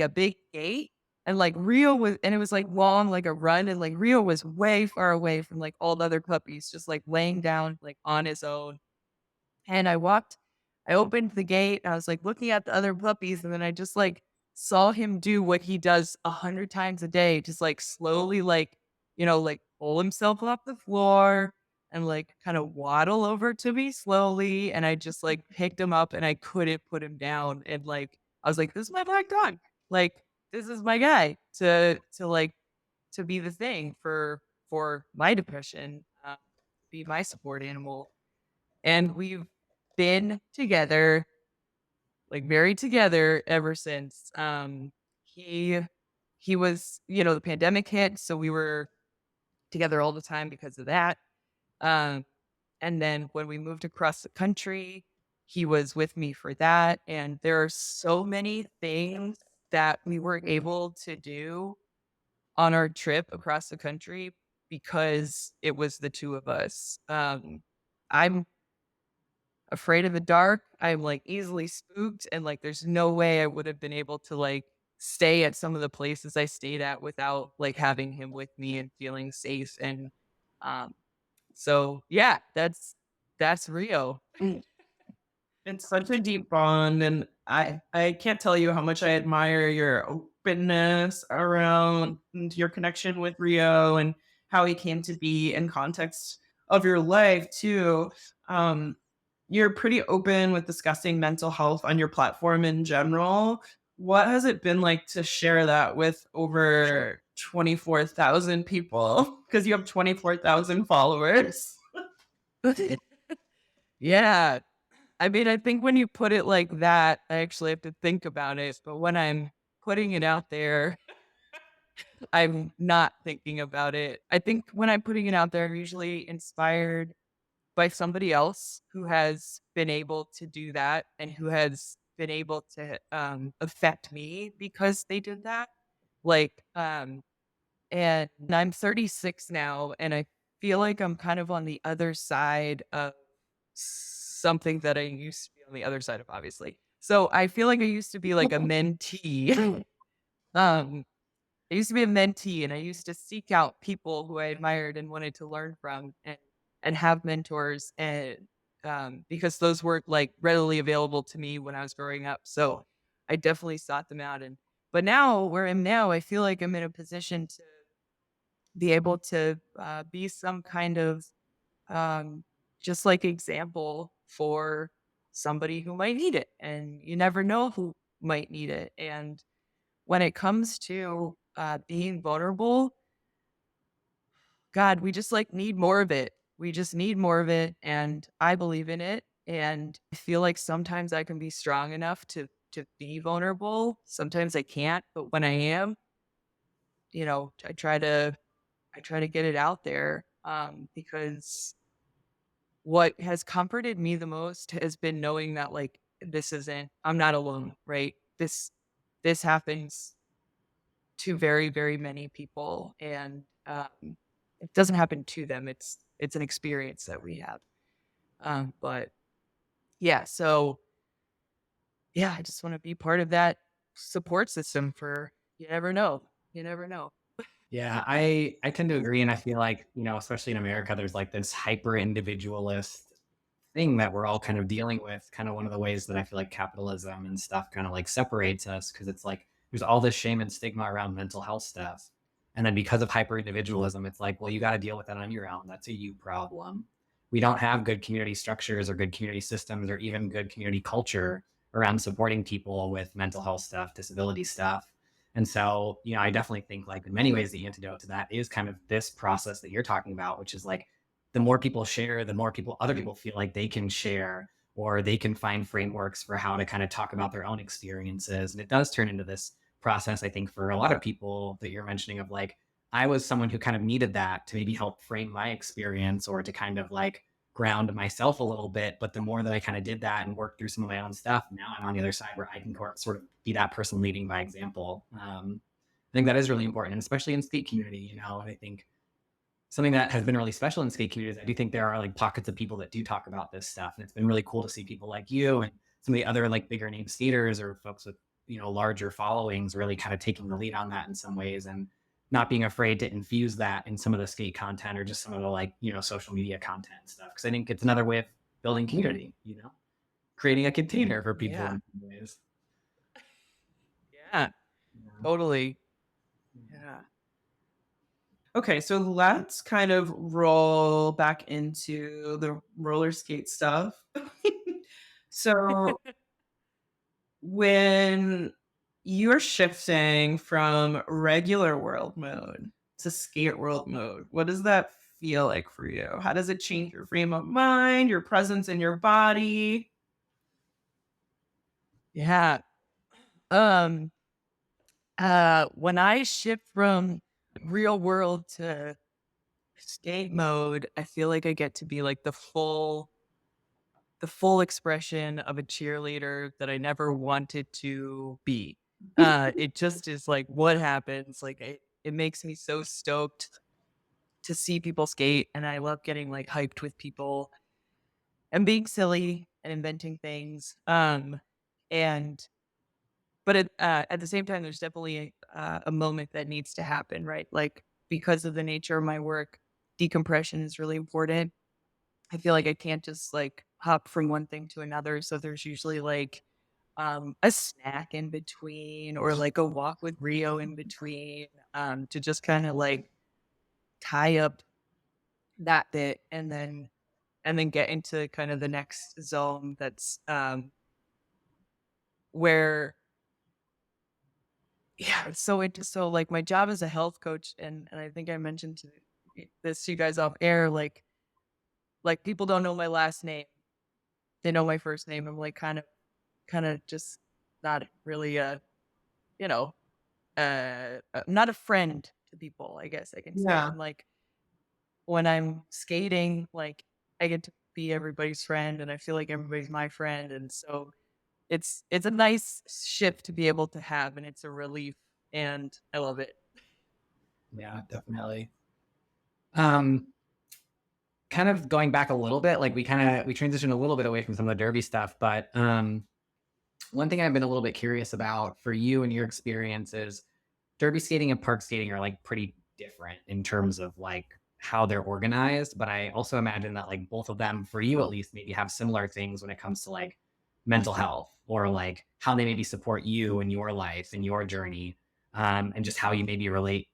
a big gate, and like Rio was, and it was like long, like a run, and like Rio was way far away from like all the other puppies, just like laying down like on his own. And I opened the gate, I was, like, looking at the other puppies, and then I just, like, saw him do what he does 100 times a day, just, like, slowly, like, like, pull himself off the floor and, like, kinda waddle over to me slowly, and I just, like, picked him up, and I couldn't put him down, and, like, I was like, "This is my black dog." Like, "This is my guy to be the thing for my depression, be my support animal." And we've been together, like, very together ever since. He he was the pandemic hit, so we were together all the time because of that. Um, and then when we moved across the country, he was with me for that, and there are so many things that we were able to do on our trip across the country because it was the 2 of us. I'm afraid of the dark. I'm, like, easily spooked, and, like, there's no way I would have been able to, like, stay at some of the places I stayed at without, like, having him with me and feeling safe, and, um, so, yeah, that's Rio. It's such a deep bond, and I can't tell you how much I admire your openness around your connection with Rio and how he came to be in context of your life too. Um, you're pretty open with discussing mental health on your platform in general. What has it been like to share that with over 24,000 people? Because you have 24,000 followers. Yeah. I mean, I think when you put it like that, I actually have to think about it, but when I'm putting it out there, I'm not thinking about it. I think when I'm putting it out there, I'm usually inspired by somebody else who has been able to do that and who has been able to affect me because they did that. Like, and I'm 36 now, and I feel like I'm kind of on the other side of something that I used to be on the other side of, obviously. So I feel like I used to be like a mentee. um, I used to be a mentee, and I used to seek out people who I admired and wanted to learn from, and have mentors, and because those weren't like readily available to me when I was growing up. So I definitely sought them out, and but now where I'm now, I feel like I'm in a position to be able to be some kind of um, just like example for somebody who might need it, and you never know who might need it. And when it comes to being vulnerable, God, we just like need more of it. We just need more of it, and I believe in it. And I feel like sometimes I can be strong enough to be vulnerable. Sometimes I can't, but when I am, I try to get it out there because what has comforted me the most has been knowing that, like, I'm not alone, right? This happens to very, very many people, and it doesn't happen to them. It's an experience that we have. But yeah, so yeah, I just want to be part of that support system for you never know. You never know. Yeah, I tend to agree, and I feel like, especially in America, there's like this hyper individualist thing that we're all kind of dealing with. Kind of one of the ways that I feel like capitalism and stuff kind of like separates us, because it's like there's all this shame and stigma around mental health stuff, and then because of hyper individualism, it's like, well, you got to deal with that on your own. That's a you problem. We don't have good community structures or good community systems or even good community culture around supporting people with mental health stuff, disability stuff. And so, I definitely think like in many ways the antidote to that is kind of this process that you're talking about, which is like the more people share, the more other people feel like they can share, or they can find frameworks for how to kind of talk about their own experiences. And it does turn into this process, I think, for a lot of people that you're mentioning of like, I was someone who kind of needed that to maybe help frame my experience or to kind of like ground myself a little bit. But the more that I kind of did that and worked through some of my own stuff, now I'm on the other side where I can sort of be that person leading by example. I think that is really important, and especially in skate community. I think something that has been really special in skate communities, I do think there are like pockets of people that do talk about this stuff. And it's been really cool to see people like you and some of the other like bigger name skaters or folks with, larger followings really kind of taking the lead on that in some ways, and not being afraid to infuse that in some of the skate content or just some of the like, social media content and stuff. Cause I think it's another way of building community, creating a container for people Yeah. in some ways. Yeah. Yeah. Totally. Yeah. Okay, so let's kind of roll back into the roller skate stuff. So when you're shifting from regular world mode to skate world mode, what does that feel like for you? How does it change your frame of mind, your presence in your body? Yeah. Um when I shift from real world to skate mode, I feel like I get to be like the full expression of a cheerleader that I never wanted to be. It just is like what happens. Like it makes me so stoked to see people skate, and I love getting like hyped with people and being silly and inventing things. And but at the same time, there's definitely a moment that needs to happen, right? Like because of the nature of my work, decompression is really important. I feel like I can't just like hop from one thing to another. So there's usually like a snack in between or like a walk with Rio in between to just kind of like tie up that bit and then get into kind of the next zone that's where yeah, so like my job as a health coach, and I think I mentioned this to you guys off air, like people don't know my last name. They know my first name. I'm like kind of just not really you know, not a friend to people, I guess I can say. Yeah. And like when I'm skating, like I get to be everybody's friend and I feel like everybody's my friend. And so it's a nice shift to be able to have, and it's a relief, and I love it. Yeah, definitely. Um, Kind of going back a little bit, like we transitioned a little bit away from some of the derby stuff, but one thing I've been a little bit curious about for you and your experiences, derby skating and park skating are like pretty different in terms of like how they're organized. But I also imagine that like both of them, for you at least, maybe have similar things when it comes to like mental health or like how they maybe support you in your life and your journey, and just how you maybe relate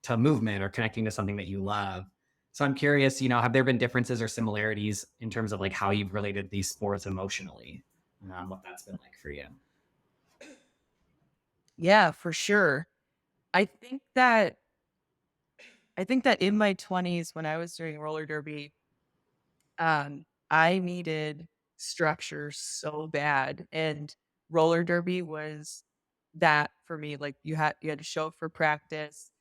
to movement or connecting to something that you love. So I'm curious, have there been differences or similarities in terms of like how you've related these sports emotionally? What that's been like for you? Yeah, for sure. I think that I think that in my 20s when I was doing roller derby, I needed structure so bad, and roller derby was that for me. Like you had to show up for practice.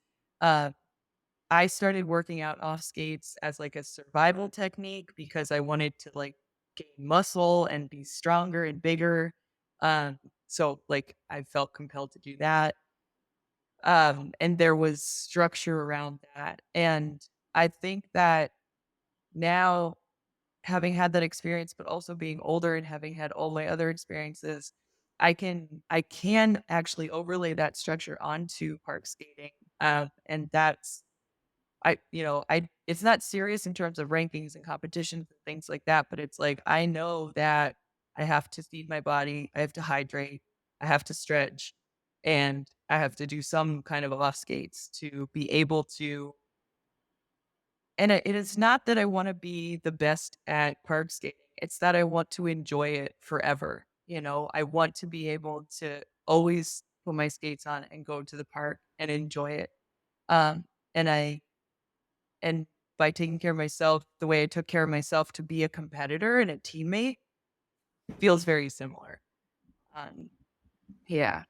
Uh, I started working out off skates as like a survival technique because I wanted to like gain muscle and be stronger and bigger. So like I felt compelled to do that. And there was structure around that. And I think that now, having had that experience, but also being older and having had all my other experiences, I can actually overlay that structure onto park skating. And that's I it's not serious in terms of rankings and competitions and things like that, but it's like I know that I have to feed my body, I have to hydrate, I have to stretch, and I have to do some kind of off skates to be able to. And it is not that I want to be the best at park skating. It's that I want to enjoy it forever. I want to be able to always put my skates on and go to the park and enjoy it. Um, and I and by taking care of myself the way I took care of myself to be a competitor and a teammate feels very similar. Um, yeah.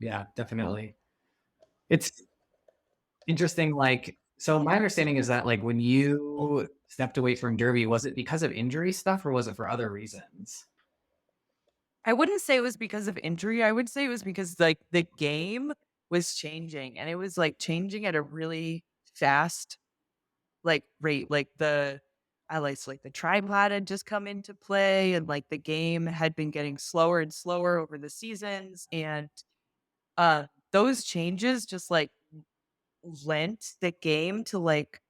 Yeah, definitely. It's interesting. Like, so my understanding is that like when you stepped away from derby, was it because of injury stuff or was it for other reasons? I wouldn't say it was because of injury. I would say it was because like the game was changing and it was like changing at a really fast like rate. Like the tripod had just come into play and like the game had been getting slower and slower over the seasons. And those changes just like lent the game to like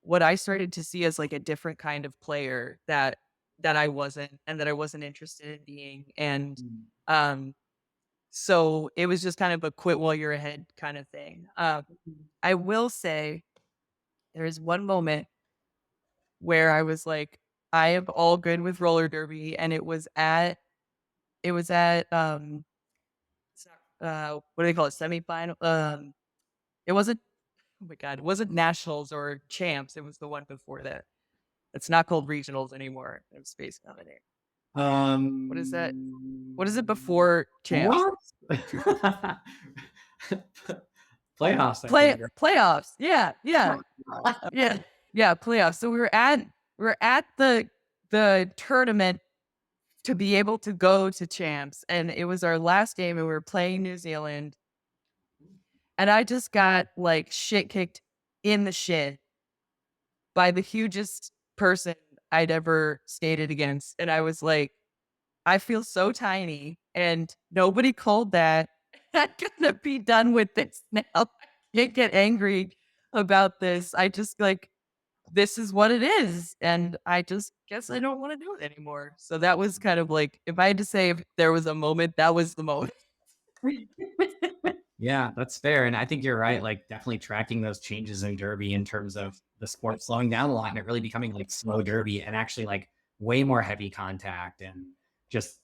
what I started to see as like a different kind of player that I wasn't and that I wasn't interested in being. And Mm. um so it was just kind of a quit while you're ahead kind of thing. I will say there is one moment where I was like, I am all good with roller derby, and it was at it's not, what do they call it, semifinal? It wasn't. Oh my god, it wasn't nationals or champs. It was the one before that. It's not called regionals anymore. I'm spacing on the name. What is that? What is it Um, before champs? what? Playoffs, I think. Playoffs. Yeah, yeah, yeah, yeah. Playoffs. So we were at the tournament to be able to go to champs, and it was our last game, and we were playing New Zealand, and I just got like shit kicked in the shin by the hugest person I'd ever skated against, and I was like, I feel so tiny and nobody called that. I'm gonna be done with this now. I can't get angry about this. I just like this is what it is. And I just guess I don't want to do it anymore. So that was kind of like if I had to say if there was a moment, that was the moment. Yeah, that's fair. And I think you're right. Like, definitely tracking those changes in derby in terms of the sport slowing down a lot and it really becoming like slow derby and actually like way more heavy contact and just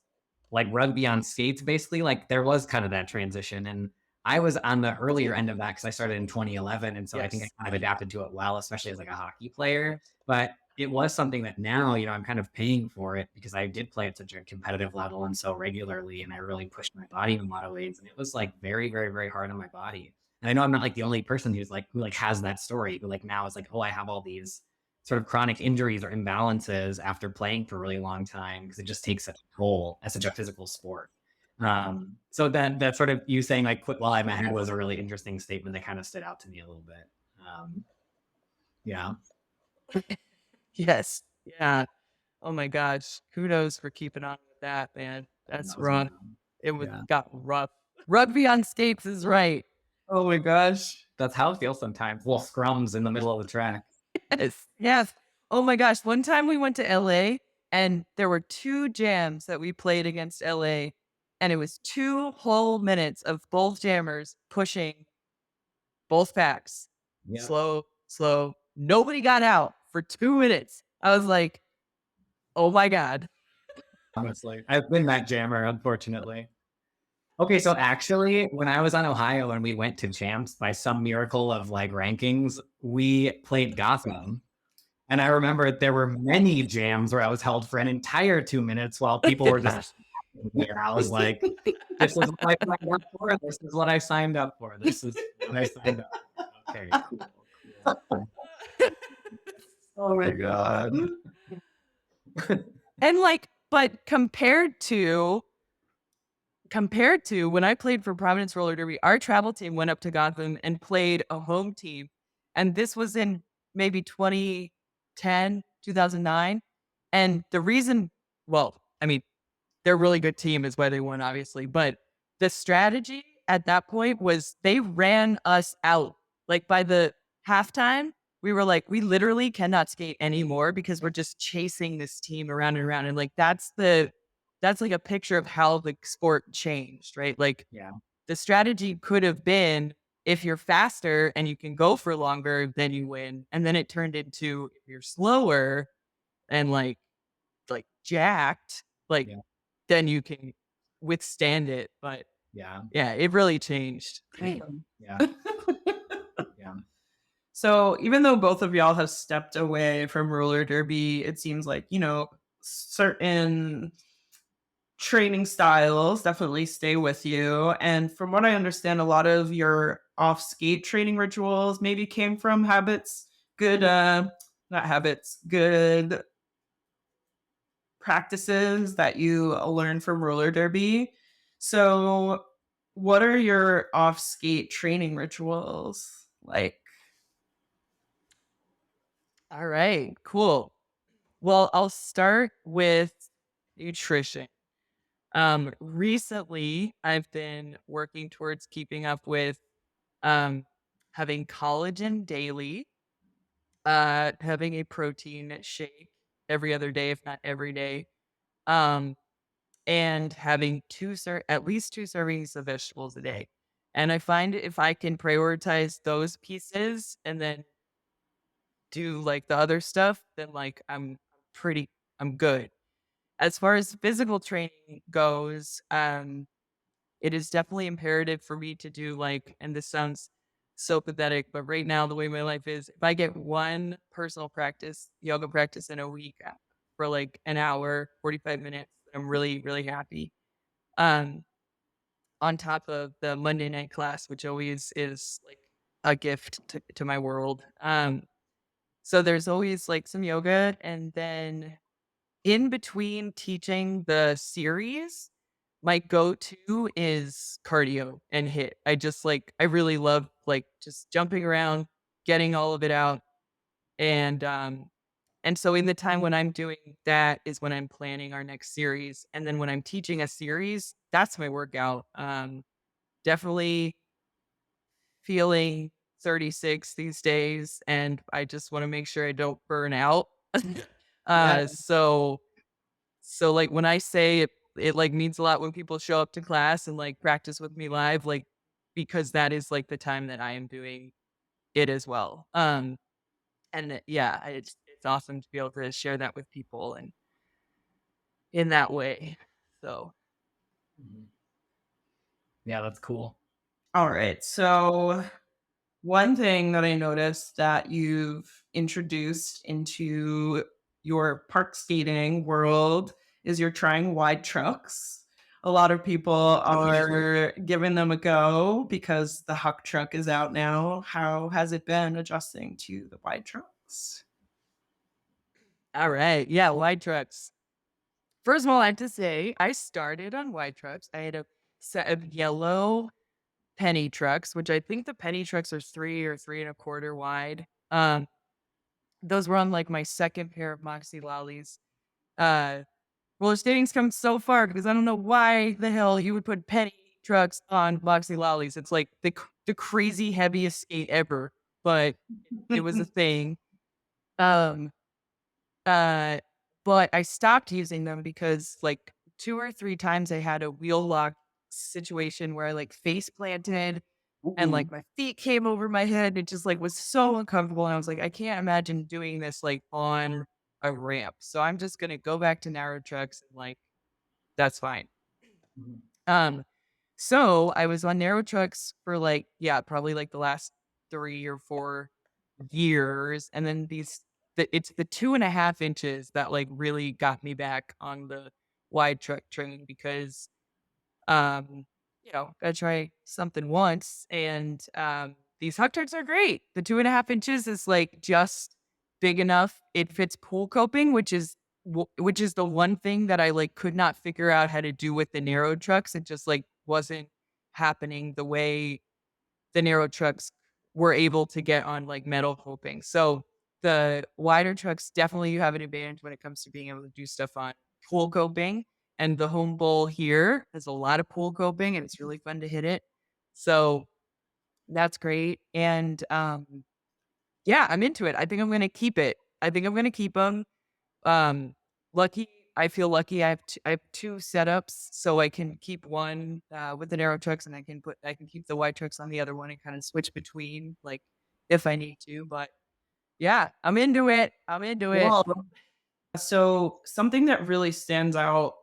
like rugby on skates, basically. Like, there was kind of that transition. And I was on the earlier end of that because I started in 2011. And so I think I Yes. kind of adapted to it well, especially as like a hockey player. But it was something that now, I'm kind of paying for it because I did play at such a competitive level and so regularly. And I really pushed my body in a lot of ways. And it was like very, very, very hard on my body. And I know I'm not like the only person who like has that story, who like now is like, oh, I have all these sort of chronic injuries or imbalances after playing for a really long time because it just takes such a toll as such a physical sport. So then that sort of you saying like quit while I'm ahead was a really interesting statement that kind of stood out to me a little bit. Yeah. Yes. Yeah. Oh my gosh. Kudos for keeping on with that, man. That's That was rough. wild. It was Yeah. got rough. Rugby on skates is right. Oh my gosh. That's how it feels sometimes. Well, scrums in the middle of the track. Yes. Yes. Oh my gosh. One time we went to LA and there were two jams that we played against LA. And it was 2 whole minutes of both jammers pushing both packs. Yeah. Slow, slow. Nobody got out for 2 minutes. I was like, oh my God. Honestly, I've been that jammer, unfortunately. Okay, so actually, when I was on Ohio and we went to champs by some miracle of like rankings, we played Gotham. And I remember there were many jams where I was held for an entire 2 minutes while people were just there. I was like, this is what I signed up for. This is what I signed up for. This is what I signed up for. Okay, cool, cool. Oh my God. And like, but compared to compared to when I played for Providence Roller Derby, our travel team went up to Gotham and played a home team. And this was in maybe 2010, 2009. And the reason, well, I mean, they're a really good team is why they won, obviously. But the strategy at that point was they ran us out. Like by the halftime, we were like, we literally cannot skate anymore because we're just chasing this team around and around. And like that's like a picture of how the sport changed, right? Like Yeah. the strategy could have been if you're faster and you can go for longer, then you win. And then it turned into if you're slower and like jacked, like Yeah. then you can withstand it. But Yeah. yeah, it really changed. Damn. Yeah. Yeah. So even though both of y'all have stepped away from roller derby, it seems like, certain training styles definitely stay with you. And from what I understand, a lot of your off skate training rituals maybe came from not habits, good practices that you learned from roller derby. So, what are your off skate training rituals like? All right, cool. Well, I'll start with nutrition. Recently I've been working towards keeping up with um having collagen daily, having a protein shake every other day, if not every day. Um, and having at least two servings of vegetables a day. And I find if I can prioritize those pieces and then do like the other stuff, then like pretty I'm good. As far as physical training goes, it is definitely imperative for me to do like, and this sounds so pathetic, but right now the way my life is, if I get one personal practice, yoga practice in a week for like an hour, 45 minutes, I'm really, really happy. Um, on top of the Monday night class, which always is like a gift to my world. So there's always like some yoga, and then in between teaching the series, my go-to is cardio and hit. I really love like just jumping around, getting all of it out. And and so in the time when I'm doing that is when I'm planning our next series. And then when I'm teaching a series, that's my workout. Definitely feeling 36 these days, and I just want to make sure I don't burn out. Yeah. So like when I say it like means a lot when people show up to class and like practice with me live, like because that is like the time that I am doing it as well. And yeah, it's awesome to be able to share that with people and in that way. So Mhm. Yeah, that's cool. All right. So, one thing that I noticed that you've introduced into your park skating world is you're trying wide trucks. A lot of people are giving them a go because the Huck truck is out now. How has it been adjusting to the wide trucks? all right, yeah, wide trucks. First of all, I have to say I started on wide trucks. I had a set of yellow penny trucks, which I think the penny trucks are 3 or 3 1/4 wide. Those were on like my second pair of Moxie lollies. Uh, Roller skating's come so far because I don't know why the hell you would put penny trucks on Moxie lollies. It's like the crazy heaviest skate ever, but it was a thing. Um, uh, but I stopped using them because like 2 or 3 times I had a wheel lock situation where I like face planted and Ooh. like my feet came over my head. It just like was so uncomfortable. And I was like, I can't imagine doing this like on a ramp. So I'm just gonna go back to narrow trucks and like that's fine. Mhm. Um, so I was on narrow trucks for like, yeah, probably like the last 3 or 4 years. And then it's the 2.5 inches that like really got me back on the wide truck train because um, gotta try something once. And these Huck Trucks are great. The 2.5 inches is like just big enough. It fits pool coping, which is which is the one thing that I like could not figure out how to do with the narrow trucks. It just like wasn't happening the way the narrow trucks were able to get on like metal coping. So the wider trucks definitely you have an advantage when it comes to being able to do stuff on pool coping. And the home bowl here has a lot of pool coping and it's really fun to hit it. So that's great. And yeah, I'm into it. I think I'm gonna keep it. I think I'm gonna keep them. Um, lucky, I feel lucky. I have two setups, so I can keep one with the narrow trucks, and I can keep the wide trucks on the other one and kind of switch between, like if I need to. But yeah, I'm into it. I'm into it. Well, so something that really stands out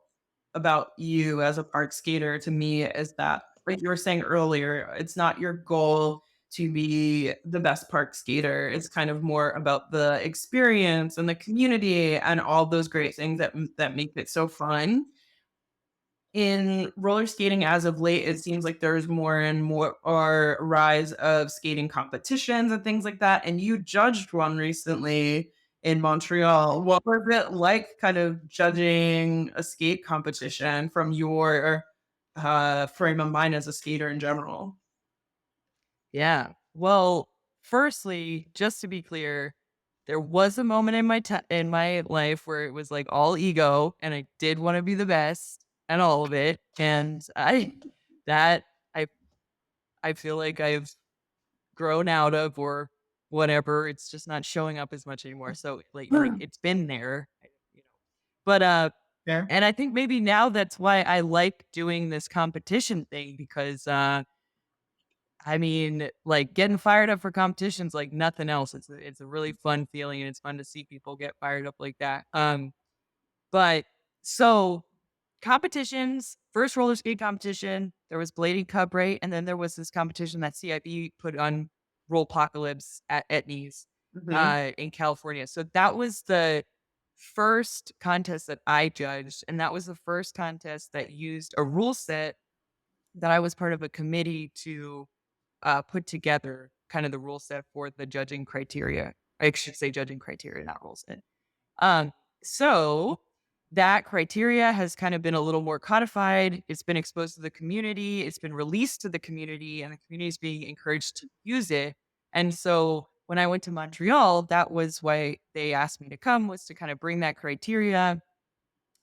about you as a park skater to me is that, like you were saying earlier, it's not your goal to be the best park skater. It's kind of more about the experience and the community and all those great things that make it so fun. In roller skating as of late, it seems like there's more and more or rise of skating competitions and things like that. And you judged one recently in Montreal. What was it like kind of judging a skate competition from your frame of mind as a skater in general? Yeah. Well, firstly, just to be clear, there was a moment in in my life where it was like all ego, and I did want to be the best and all of it, and that I I feel like I've grown out of or whatever. It's just not showing up as much anymore. So like it's been there, you know. But Fair. and I think maybe now that's why I like doing this competition thing because I mean, like getting fired up for competitions like nothing else. It's a really fun feeling and it's fun to see people get fired up like that. But so competitions, first roller skate competition, there was Blading Cup, right? And then there was this competition that CIB put on Rollpocalypse at Etnies Mhm. in California. So that was the first contest that I judged. And that was the first contest that used a rule set that I was part of a committee to put together kind of the rule set for the judging criteria. I should say judging criteria, not rule set. Um, so that criteria has kind of been a little more codified. It's been exposed to the community. It's been released to the community, and the community is being encouraged to use it. And so when I went to Montreal, that was why they asked me to come was to kind of bring that criteria,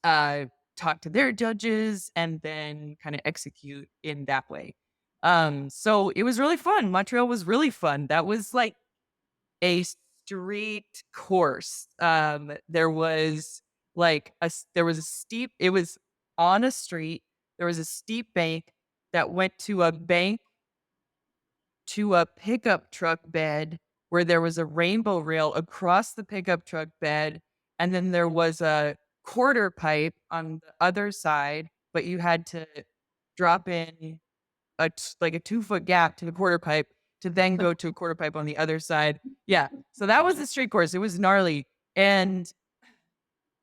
uh, talk to their judges, and then kind of execute in that way. So it was really fun. Montreal was really fun. That was like a street course. There was there was a steep, it was on a street. There was a steep bank that went to a bank to a pickup truck bed where there was a rainbow rail across the pickup truck bed. And then there was a quarter pipe on the other side, but you had to drop in like a 2-foot gap to the quarter pipe to then go to a quarter pipe on the other side. Yeah. So that was the street course. It was gnarly. And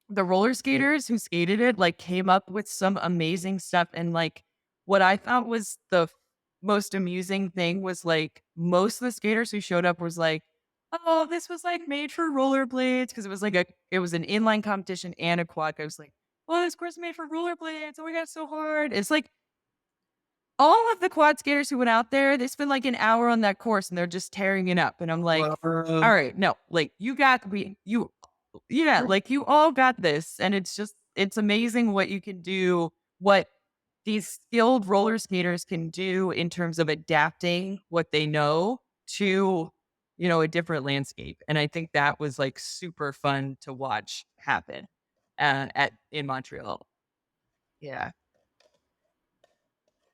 the roller skaters who skated it like came up with some amazing stuff. And like what I thought was the most amusing thing was like most of the skaters who showed up was like, oh, this was like made for rollerblades because it was an inline competition and a quad. I was like, oh, this course is made for rollerblades. Oh my god, it's so hard. It's like all of the quad skaters who went out there, they spent like an hour on that course and they're just tearing it up. And I'm like, Well, all right, no, like yeah, like you all got this. And it's amazing what you can do, what these skilled roller skaters can do in terms of adapting what they know to, a different landscape. And I think that was like super fun to watch happen in Montreal. Yeah.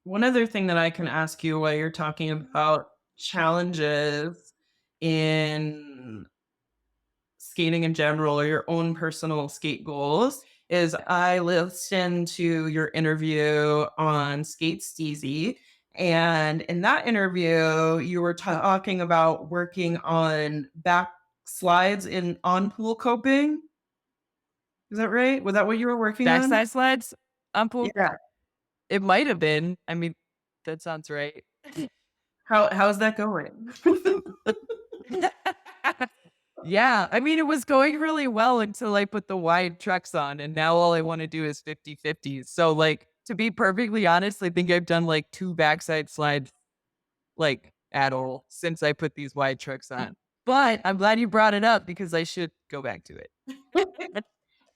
one other thing that I can ask you while you're talking about challenges in skating in general or your own personal skate goals is I listened to your interview on Skate Steezy. And in that interview, you were talking about working on back slides in on pool coping. Is that right? Was that what you were working on? Backside slides on pool. Yeah. It might have been. I mean, that sounds right. How's that going? Yeah, I mean, it was going really well until I put the wide trucks on, and now all I wanna do is 50/50s. So, like, to be perfectly honest, I think I've done, like, 2 backside slides, like, at all since I put these wide trucks on. But I'm glad you brought it up because I should go back to it.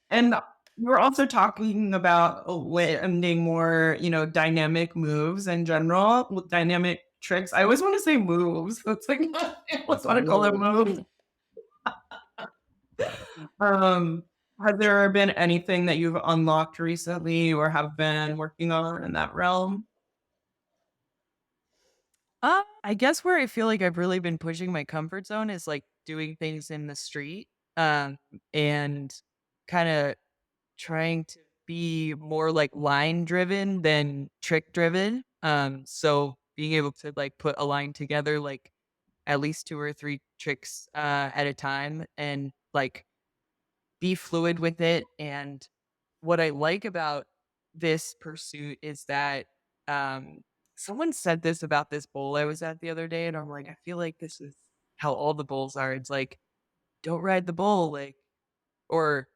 And we're also talking about landing more, dynamic moves in general, with dynamic tricks. I always want to say moves. That's like I always want to call them moves. Um, has there been anything that you've unlocked recently or have been working on in that realm? I guess where I feel like I've really been pushing my comfort zone is, like, doing things in the street, and kinda trying to be more, like, line driven than trick driven. So being able to, like, put a line together, like, at least 2 or 3 tricks, at a time and, like, be fluid with it. And what I like about this pursuit is that, um, someone said this about this bowl I was at the other day, and I'm like, I feel like this is how all the bowls are. It's like, don't ride the bull, like, or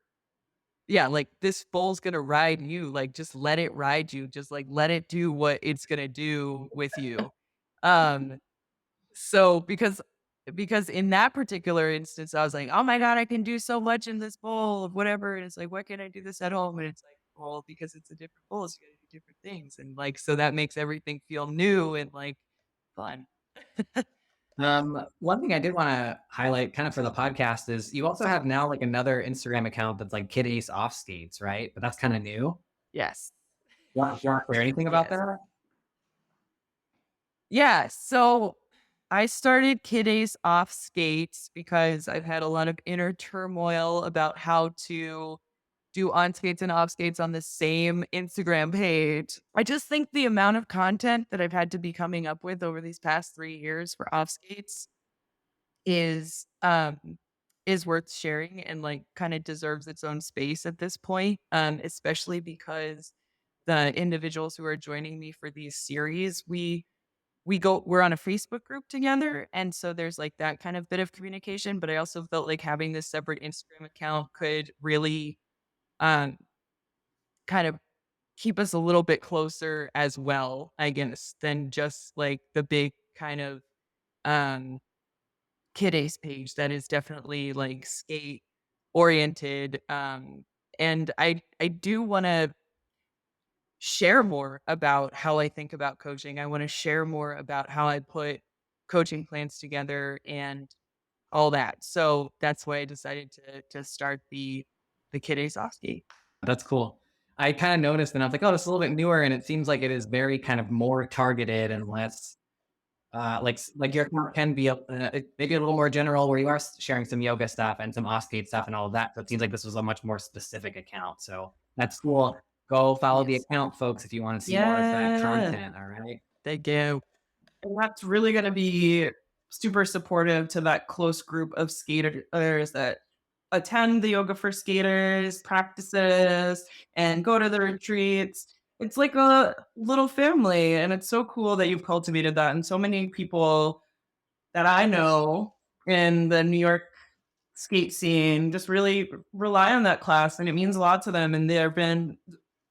yeah, like this bowl's gonna ride you. Like, just let it ride you. Just like let it do what it's gonna do with you. Um, so because in that particular instance, I was like, "Oh my god, I can do so much in this bowl of whatever." And it's like, "Why can't I do this at home?" And it's like, "Well, because it's a different bowl, so you gotta do different things." And like, so that makes everything feel new and like fun. One thing I did want to highlight kind of for the podcast is you also have now like another Instagram account that's like Kid Ace Off Skates, right? But that's kind of new. Yes. Want to share anything about Yes. that? Yeah. So I started Kid Ace off skates because I've had a lot of inner turmoil about how to do on skates and off skates on the same Instagram page. I just think the amount of content that I've had to be coming up with over these past 3 years for off skates is is worth sharing and like kind of deserves its own space at this point. Especially because the individuals who are joining me for these series, we're on a Facebook group together, and so there's like that kind of bit of communication. But I also felt like having this separate Instagram account could really um kind of keep us a little bit closer as well, I guess, than just like the big kind of um Kid Ace page that is definitely like skate oriented. And I do want to share more about how I think about coaching. I want to share more about how I put coaching plans together and all that. So that's why I decided to start the Kid Ace off skate. That's cool. I kind of noticed and I was like, oh, this is a little bit newer. And it seems like it is very kind of more targeted and less like your account can be maybe a little more general where you are sharing some yoga stuff and some off skate stuff and all of that. So it seems like this was a much more specific account. So that's cool. Go follow the Yes. account, folks, if you want to see more of that Yeah. content. All right. Thank you. And that's really going to be super supportive to that close group of skaters that attend the yoga for skaters practices and go to the retreats. It's like a little family, and it's so cool that you've cultivated that. And so many people that I know in the New York skate scene just really rely on that class, and it means a lot to them. And there have been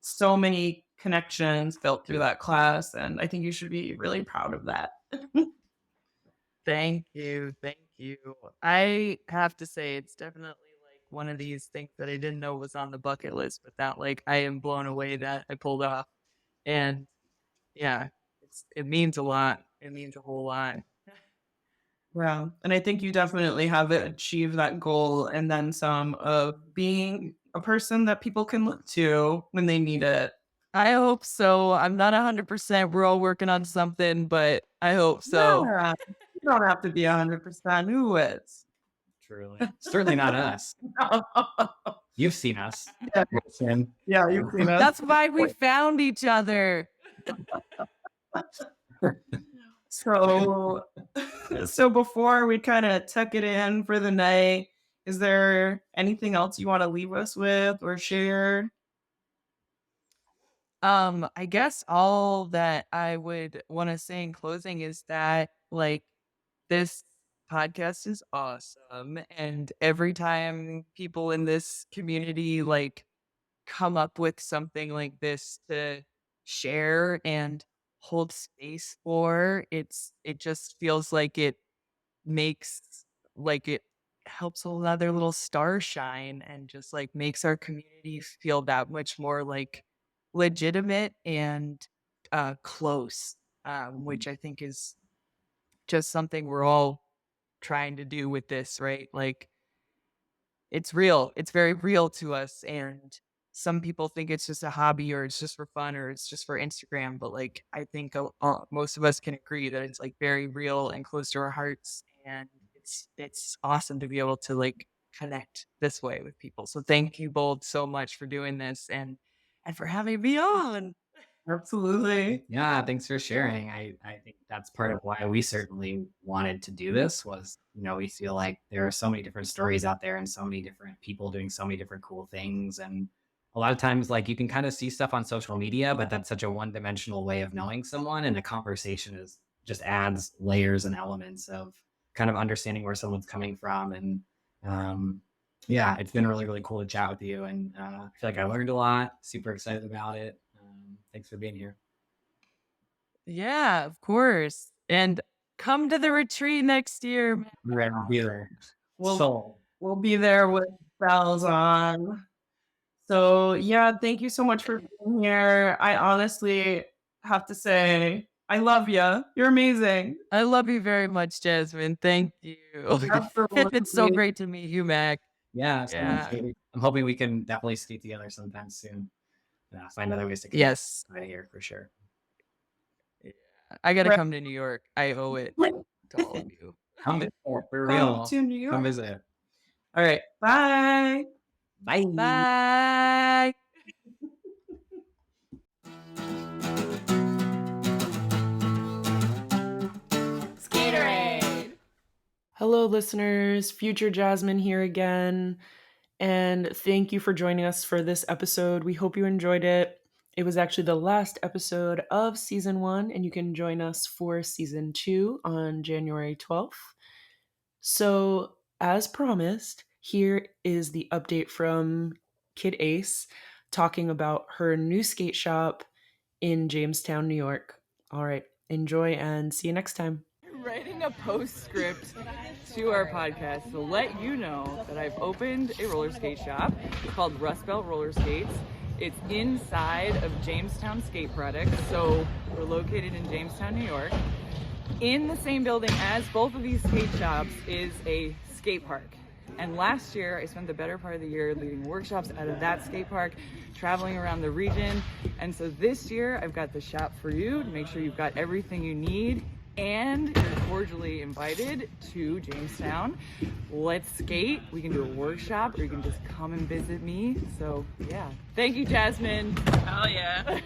so many connections built through that class, and I think you should be really proud of that. Thank you. Thank you. I have to say it's definitely like one of these things that I didn't know was on the bucket list, but that like I am blown away that I pulled off. And yeah, it means a lot. It means a whole lot. Yeah, and I think you definitely have achieved that goal and then some of being a person that people can look to when they need it. I hope so. I'm not 100%. We're all working on something, but I hope so. Yeah, you don't have to be 100%. Who is? Truly. Certainly not us. You've seen us. Yeah, yeah, you've seen us. That's why we found each other. So, so before we kind of tuck it in for the night, is there anything else you want to leave us with or share? I guess all that I would want to say in closing is that like this podcast is awesome. And every time people in this community like come up with something like this to share and hold space for, it just feels like it makes like it helps another little star shine and just like makes our community feel that much more like legitimate and close, which I think is just something we're all trying to do with this, right? Like it's real. It's very real to us. And some people think it's just a hobby or it's just for fun or it's just for Instagram. But like, I think most of us can agree that it's like very real and close to our hearts. And it's awesome to be able to like connect this way with people. So thank you both so much for doing this and for having me on. Absolutely. Yeah, thanks for sharing. I think that's part of why we certainly wanted to do this was, we feel like there are so many different stories out there and so many different people doing so many different cool things. And a lot of times, like you can kind of see stuff on social media, but that's such a one-dimensional way of knowing someone. And the conversation is just adds layers and elements of kind of understanding where someone's coming from. And yeah, it's been really, really cool to chat with you. And I feel like I learned a lot, super excited about it. Thanks for being here. Yeah, of course. And come to the retreat next year. Right, I'll be there. We'll, So, we'll be there with bells on. So, yeah, thank you so much for being here. I honestly have to say, I love you. You're amazing. I love you very much, Jasmine. Thank you. It's so great to meet you, Mac. yeah, Yeah. I'm hoping we can definitely skate together sometime soon. Find other ways to connect Yes. out of here for sure. I got to come to New York. I owe it to all of you. Come visit, for real. Come to New York. Come visit. All right. Bye. Bye. Bye. Skaterade. Hello, listeners. Future Jasmine here again. And thank you for joining us for this episode. We hope you enjoyed it. It was actually the last episode of season 1, and you can join us for season 2 on January 12th. So, as promised, here is the update from Kid Ace talking about her new skate shop in Jamestown, New York. All right, enjoy and see you next time. Writing a postscript to our podcast to let you know that I've opened a roller skate shop called Rust Belt Roller Skates. It's inside of Jamestown Skate Products, so we're located in Jamestown, New York. In the same building as both of these skate shops is a skate park. And last year, I spent the better part of the year leading workshops out of that skate park, traveling around the region. And so this year, I've got the shop for you to make sure you've got everything you need. And you're cordially invited to Jamestown. Let's skate. We can do a workshop, or you can just come and visit me. So, yeah. Thank you, Jasmine. Hell yeah.